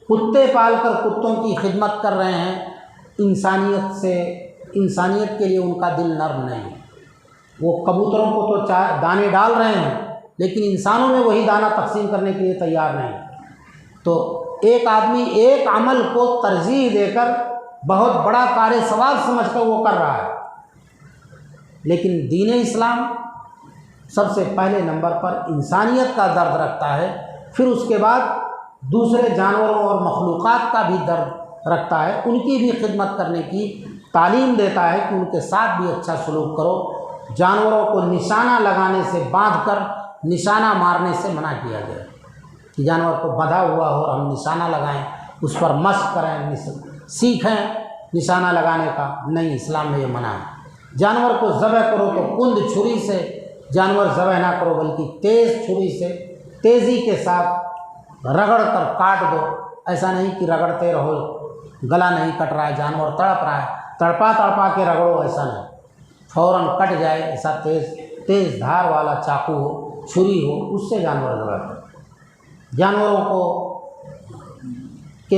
کتے پال کر کتوں کی خدمت کر رہے ہیں، انسانیت کے لیے ان کا دل نرم نہیں۔ وہ کبوتروں کو تو دانے ڈال رہے ہیں لیکن انسانوں میں وہی دانہ تقسیم کرنے کے لیے تیار نہیں۔ تو ایک آدمی ایک عمل کو ترجیح دے کر بہت بڑا کار ثواب سمجھ کر وہ کر رہا ہے، لیکن دین اسلام سب سے پہلے نمبر پر انسانیت کا درد رکھتا ہے، پھر اس کے بعد دوسرے جانوروں اور مخلوقات کا بھی درد رکھتا ہے، ان کی بھی خدمت کرنے کی تعلیم دیتا ہے کہ ان کے ساتھ بھی اچھا سلوک کرو۔ جانوروں کو نشانہ لگانے سے، باندھ کر نشانہ مارنے سے منع کیا گیا کہ جانور کو بندھا ہوا ہو اور ہم نشانہ لگائیں، اس پر مشق کریں، سیکھیں نشانہ لگانے کا، نہیں، اسلام میں یہ منع ہے۔ جانور کو ذبح کرو تو کند چھری سے جانور ذبح نہ کرو، بلکہ تیز چھری سے تیزی کے ساتھ رگڑ کر کاٹ دو۔ ایسا نہیں کہ رگڑتے رہو، گلا نہیں کٹ رہا ہے، جانور تڑپ رہا ہے، تڑپا کے رگڑو، ایسا نہیں، فوراً کٹ جائے، ایسا تیز دھار والا چاقو ہو، چھری ہو، اس سے جانور ذبح کرو۔ جانوروں کو کہ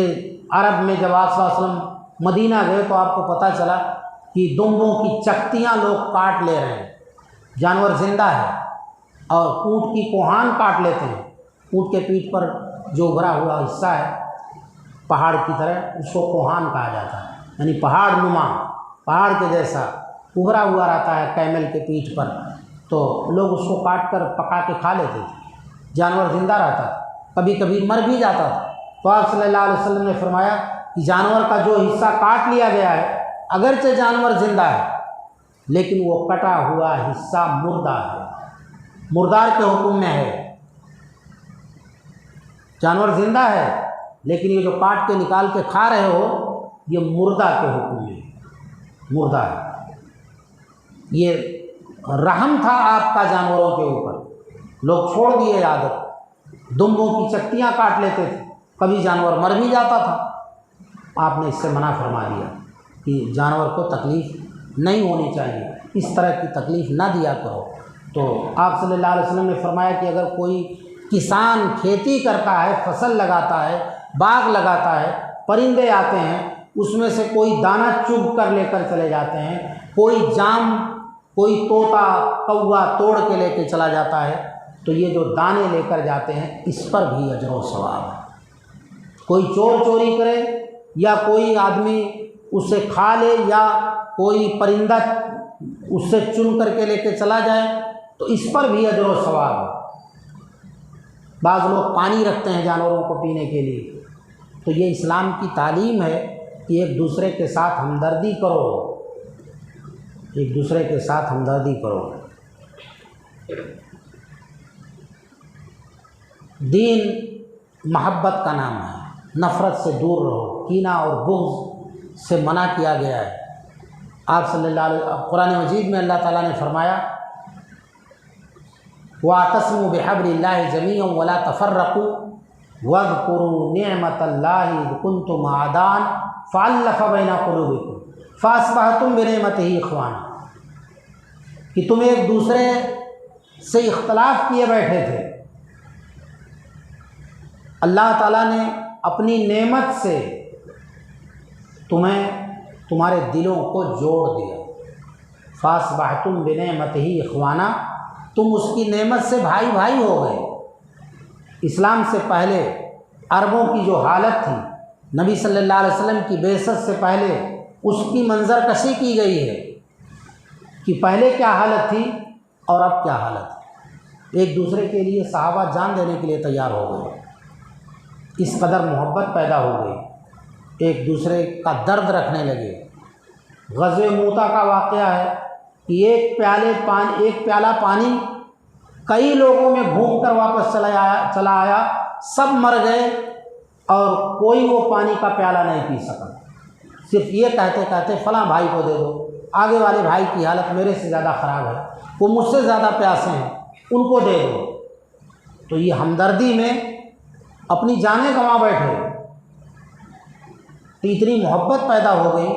عرب میں جب آپ صلی اللہ علیہ وسلم مدینہ گئے تو آپ کو پتہ چلا کہ دمبوں کی چکتیاں لوگ کاٹ لے رہے ہیں، جانور زندہ ہے، اور اونٹ کی کوہان کاٹ لیتے ہیں۔ اونٹ کے پیٹھ پر جو ابھرا ہوا حصہ ہے پہاڑ کی طرح، اس کو کوہان کہا جاتا ہے، یعنی پہاڑ نما، پہاڑ کے جیسا ابھرا ہوا رہتا ہے کیمل کے پیٹھ پر، تو لوگ اس کو کاٹ کر پکا کے کھا لیتے تھے، جانور زندہ رہتا تھا۔ کبھی کبھی مر بھی جاتا تھا۔ تو آپ صلی اللہ علیہ وسلم نے فرمایا کہ جانور کا جو حصہ کاٹ لیا گیا ہے، اگرچہ جانور زندہ ہے لیکن وہ کٹا ہوا حصہ مردہ ہے، مردار کے حکم میں ہے۔ جانور زندہ ہے لیکن یہ جو کاٹ کے نکال کے کھا رہے ہو یہ مردہ کے حکم میں مردہ ہے۔ یہ رحم تھا آپ کا جانوروں کے اوپر، لوگ چھوڑ دیے عادت، دمبوں کی چکتیاں کاٹ لیتے تھے، کبھی جانور مر بھی جاتا تھا۔ آپ نے اس سے منع فرما دیا کہ جانور کو تکلیف نہیں ہونی چاہیے، اس طرح کی تکلیف نہ دیا کرو۔ تو آپ صلی اللہ علیہ وسلم نے فرمایا کہ اگر کوئی کسان کھیتی کرتا ہے، فصل لگاتا ہے، باغ لگاتا ہے، پرندے آتے ہیں، اس میں سے کوئی دانہ چگ کر لے کر چلے جاتے ہیں، کوئی جام، کوئی طوطا کوا توڑ کے لے کے چلا جاتا ہے، تو یہ جو دانے لے کر جاتے ہیں اس پر بھی اجر و ثواب ہے۔ کوئی چور چوری کرے یا کوئی آدمی اسے کھا لے یا کوئی پرندہ اس سے چن کر کے لے کے چلا جائے تو اس پر بھی اجر و ثواب ہے۔ بعض لوگ پانی رکھتے ہیں جانوروں کو پینے کے لیے، تو یہ اسلام کی تعلیم ہے کہ ایک دوسرے کے ساتھ ہمدردی کرو، ایک دوسرے کے ساتھ ہمدردی کرو۔ دین محبت کا نام ہے، نفرت سے دور رہو، کینہ اور بغض سے منع کیا گیا ہے۔ آپ صلی اللہ علیہ قرآن مجید میں اللہ تعالیٰ نے فرمایا وَاعْتَصِمُوا بِحَبْلِ اللَّهِ جَمِيعًا وَلَا تَفَرَّقُوا وَاذْكُرُوا نِعْمَةَ اللَّهِ إِذْ كُنْتُمْ أَعْدَاءً فَأَلَّفَ بَيْنَ قُلُوبِكُمْ فَأَصْبَحْتُمْ بِنِعْمَتِهِ إِخْوَانًا، کہ تم ایک دوسرے سے اختلاف کیے بیٹھے تھے، اللہ تعالیٰ نے اپنی نعمت سے تمہارے دلوں کو جوڑ دیا۔ فَأَصْبَحْتُمْ بِنِعْمَتِهِ إِخْوَانًا، تم اس کی نعمت سے بھائی بھائی ہو گئے۔ اسلام سے پہلے عربوں کی جو حالت تھی، نبی صلی اللہ علیہ وسلم کی بعثت سے پہلے اس کی منظر کشی کی گئی ہے کہ پہلے کیا حالت تھی اور اب کیا حالت ہے۔ ایک دوسرے کے لیے صحابہ جان دینے کے لیے تیار ہو گئے، اس قدر محبت پیدا ہو گئی، ایک دوسرے کا درد رکھنے لگے۔ غزوہ موتا کا واقعہ ہے کہ ایک پیالہ پانی کئی لوگوں میں گھوم کر واپس چلا آیا، سب مر گئے اور کوئی وہ پانی کا پیالہ نہیں پی سکا، صرف یہ کہتے کہتے فلاں بھائی کو دے دو، آگے والے بھائی کی حالت میرے سے زیادہ خراب ہے، وہ مجھ سے زیادہ پیاسے ہیں، ان کو دے دو۔ تو یہ ہمدردی میں اپنی جانیں گنوا بیٹھے، تو اتنی محبت پیدا ہو گئی،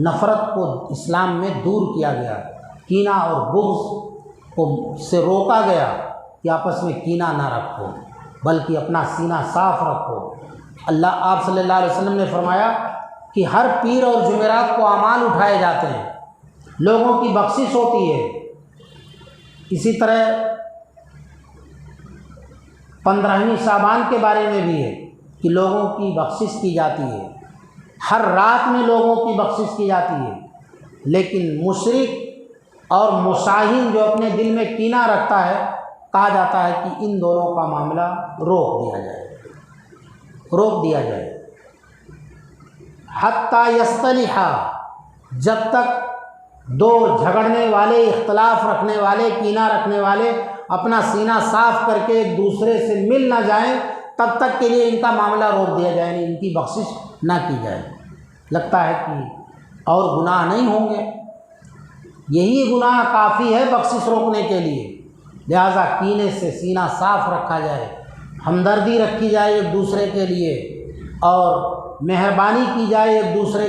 نفرت کو اسلام میں دور کیا گیا، کینہ اور بغض کو سے روکا گیا کہ آپس میں کینہ نہ رکھو بلکہ اپنا سینہ صاف رکھو۔ آپ صلی اللہ علیہ وسلم نے فرمایا کہ ہر پیر اور جمعرات کو اعمال اٹھائے جاتے ہیں، لوگوں کی بخشش ہوتی ہے۔ اسی طرح 15ویں شعبان کے بارے میں بھی ہے کہ لوگوں کی بخشش کی جاتی ہے، ہر رات میں لوگوں کی بخشش کی جاتی ہے، لیکن مشرک اور مشاہین جو اپنے دل میں کینہ رکھتا ہے، کہا جاتا ہے کہ ان دونوں کا معاملہ روک دیا جائے حتیٰ یصطلحا، جب تک دو جھگڑنے والے، اختلاف رکھنے والے، کینہ رکھنے والے اپنا سینہ صاف کر کے ایک دوسرے سے مل نہ جائیں، تب تک کے لیے ان کا معاملہ روک دیا جائے، یعنی ان کی بخشش نہ کی جائے۔ لگتا ہے کہ اور گناہ نہیں ہوں گے، یہی گناہ کافی ہے بخشش روکنے کے لیے، لہذا کینے سے سینہ صاف رکھا جائے، ہمدردی رکھی جائے ایک دوسرے کے لیے، اور مہربانی کی جائے ایک دوسرے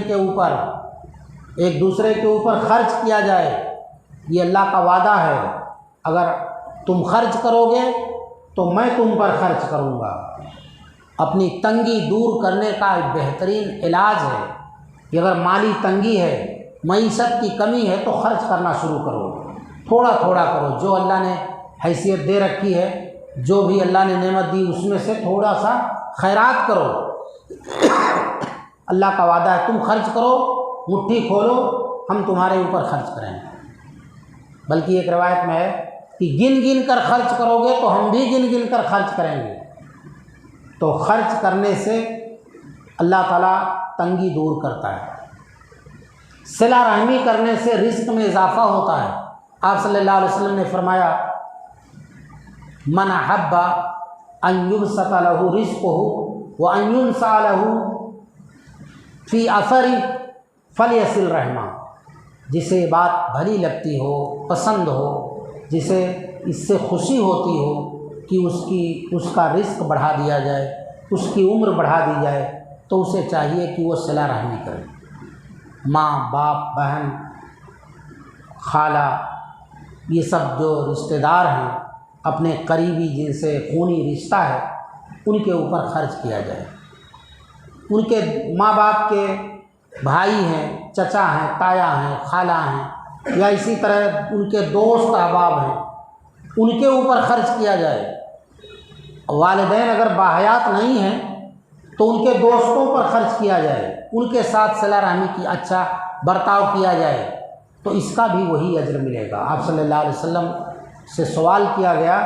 کے اوپر خرچ کیا جائے۔ یہ اللہ کا وعدہ ہے، اگر تم خرچ کرو گے تو میں تم پر خرچ کروں گا۔ اپنی تنگی دور کرنے کا ایک بہترین علاج ہے کہ اگر مالی تنگی ہے، معیشت کی کمی ہے تو خرچ کرنا شروع کرو، تھوڑا تھوڑا کرو، جو اللہ نے حیثیت دے رکھی ہے، جو بھی اللہ نے نعمت دی اس میں سے تھوڑا سا خیرات کرو۔ اللہ کا وعدہ ہے تم خرچ کرو، مٹھی کھولو، ہم تمہارے اوپر خرچ کریں گے۔ بلکہ ایک روایت میں ہے کہ گن گن کر خرچ کرو گے تو ہم بھی گن گن کر خرچ کریں گے۔ تو خرچ کرنے سے اللہ تعالیٰ تنگی دور کرتا ہے۔ صلہ رحمی کرنے سے رزق میں اضافہ ہوتا ہے۔ آپ صلی اللہ علیہ وسلم نے فرمایا من احب ان یبسط لہ رزقہ وان ینسأ لہ فی اثرہ فلیصل رحمہ، جسے بات بھلی لگتی ہو، پسند ہو، جسے اس سے خوشی ہوتی ہو کہ اس کا رزق بڑھا دیا جائے، اس کی عمر بڑھا دی جائے، تو اسے چاہیے کہ وہ صلہ رحمی کرے۔ ماں، باپ، بہن، خالہ، یہ سب جو رشتہ دار ہیں اپنے قریبی جن سے خونی رشتہ ہے، ان کے اوپر خرچ کیا جائے۔ ان کے ماں باپ کے بھائی ہیں، چچا ہیں، تایا ہیں، خالہ ہیں، یا اسی طرح ان کے دوست احباب ہیں، ان کے اوپر خرچ کیا جائے۔ والدین اگر باحیات نہیں ہیں تو ان کے دوستوں پر خرچ کیا جائے، ان کے ساتھ صلہ رحمی کی اچھا برتاؤ کیا جائے، تو اس کا بھی وہی اجر ملے گا۔ آپ صلی اللہ علیہ وسلم سے سوال کیا گیا،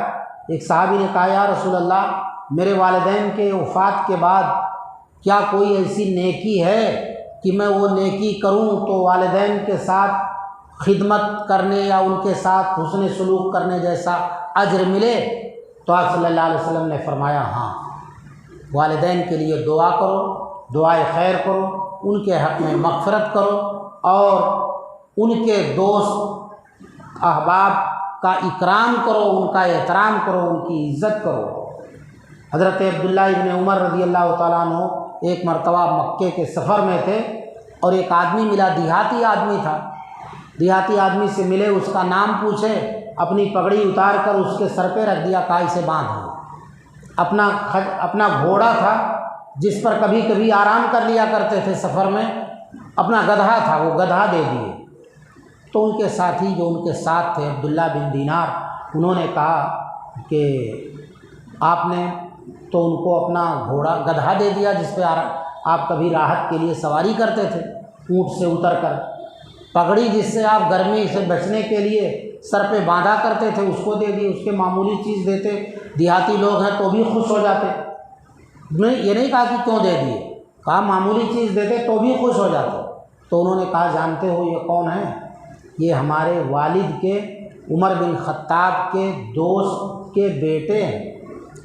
ایک صحابی نے کہا یا رسول اللہ، میرے والدین کے وفات کے بعد کیا کوئی ایسی نیکی ہے کہ میں وہ نیکی کروں تو والدین کے ساتھ خدمت کرنے یا ان کے ساتھ حسن سلوک کرنے جیسا اجر ملے؟ تو آپ صلی اللہ علیہ وسلم نے فرمایا ہاں، والدین کے لیے دعا کرو، دعائے خیر کرو، ان کے حق میں مغفرت کرو، اور ان کے دوست احباب کا اکرام کرو، ان کا احترام کرو، ان کی عزت کرو۔ حضرت عبداللہ ابن عمر رضی اللہ تعالیٰ عنہ ایک مرتبہ مکے کے سفر میں تھے اور ایک آدمی ملا، دیہاتی آدمی تھا، دیہاتی آدمی سے ملے، اس کا نام پوچھے، اپنی پگڑی اتار کر اس کے سر پہ رکھ دیا، کہا اسے باندھ دو۔ اپنا گھوڑا تھا جس پر کبھی کبھی آرام کر لیا کرتے تھے سفر میں، اپنا گدھا تھا، وہ گدھا دے دیے۔ تو ان کے ساتھی جو ان کے ساتھ تھے عبداللہ بن دینار، انہوں نے کہا کہ آپ نے تو ان کو اپنا گھوڑا گدھا دے دیا جس پہ آپ کبھی راحت کے لیے سواری کرتے تھے اونٹ سے اتر کر، پگڑی جس سے آپ گرمی سے بچنے کے لیے سر پہ باندھا کرتے تھے اس کو دے دی۔ اس کے معمولی چیز دیتے، دیہاتی لوگ ہیں تو بھی خوش ہو جاتے، یہ نہیں کہا کہ کیوں دے دیے، کہا معمولی چیز دیتے تو بھی خوش ہو جاتے۔ تو انہوں نے کہا جانتے ہو یہ کون ہے؟ یہ ہمارے والد کے، عمر بن خطاب کے دوست کے بیٹے ہیں،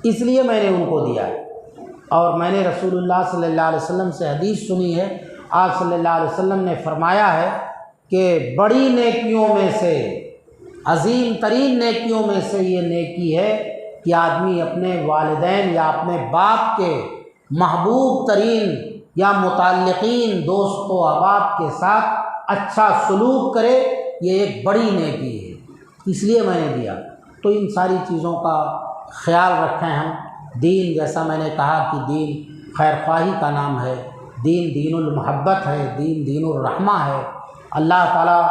اس لیے میں نے ان کو دیا ہے۔ اور میں نے رسول اللہ صلی اللہ علیہ وسلم سے حدیث سنی ہے، آپ صلی اللہ علیہ وسلم نے فرمایا ہے کہ بڑی نیکیوں میں سے، عظیم ترین نیکیوں میں سے یہ نیکی ہے کہ آدمی اپنے والدین یا اپنے باپ کے محبوب ترین یا متعلقین دوست و احباب کے ساتھ اچھا سلوک کرے، یہ ایک بڑی نیکی ہے، اس لیے میں نے دیا۔ تو ان ساری چیزوں کا خیال رکھیں ہم۔ دین، جیسا میں نے کہا کہ دین خیر خواہی کا نام ہے، دین المحبت ہے، دین الرحمہ ہے، اللہ تعالیٰ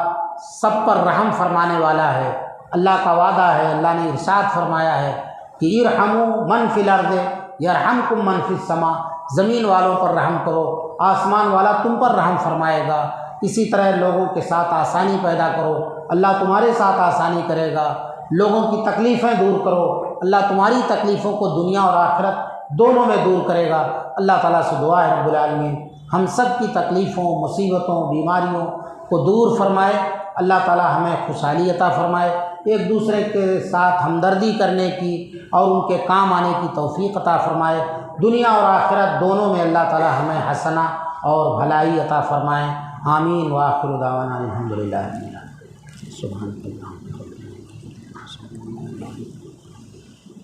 سب پر رحم فرمانے والا ہے۔ اللہ کا وعدہ ہے، اللہ نے ارشاد فرمایا ہے کہ ارحموا من فی الارض یرحمکم من فی السماء، زمین والوں پر رحم کرو، آسمان والا تم پر رحم فرمائے گا۔ اسی طرح لوگوں کے ساتھ آسانی پیدا کرو، اللہ تمہارے ساتھ آسانی کرے گا۔ لوگوں کی تکلیفیں دور کرو، اللہ تمہاری تکلیفوں کو دنیا اور آخرت دونوں میں دور کرے گا۔ اللہ تعالیٰ سے دعا ہے رب العالمین ہم سب کی تکلیفوں، مصیبتوں، بیماریوں کو دور فرمائے، اللہ تعالیٰ ہمیں خوشحالی عطا فرمائے، ایک دوسرے کے ساتھ ہمدردی کرنے کی اور ان کے کام آنے کی توفیق عطا فرمائے، دنیا اور آخرت دونوں میں اللہ تعالیٰ ہمیں حسنہ اور بھلائی عطا فرمائے۔ آمین وآخر دعوانا الحمدللہ سبحان اللہ۔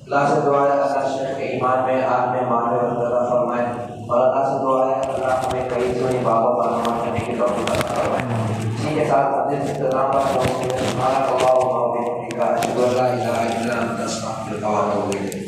اللہ سے دعا ہے اللہ شیخ کے ایمان میں آپ نے مانو عطا فرمائے، اور اللہ سے دعا ہے اللہ ہمیں کئی سنی بابوں پر عمل کرنے کی توفیق عطا فرمائے۔ اسی کے ساتھ اپنے اختتام پر پہنچتے ہیں۔ سبحانک اللہم و بحمدک، اشہد ان لا الہ الا انت، استغفرک و اتوب الیک۔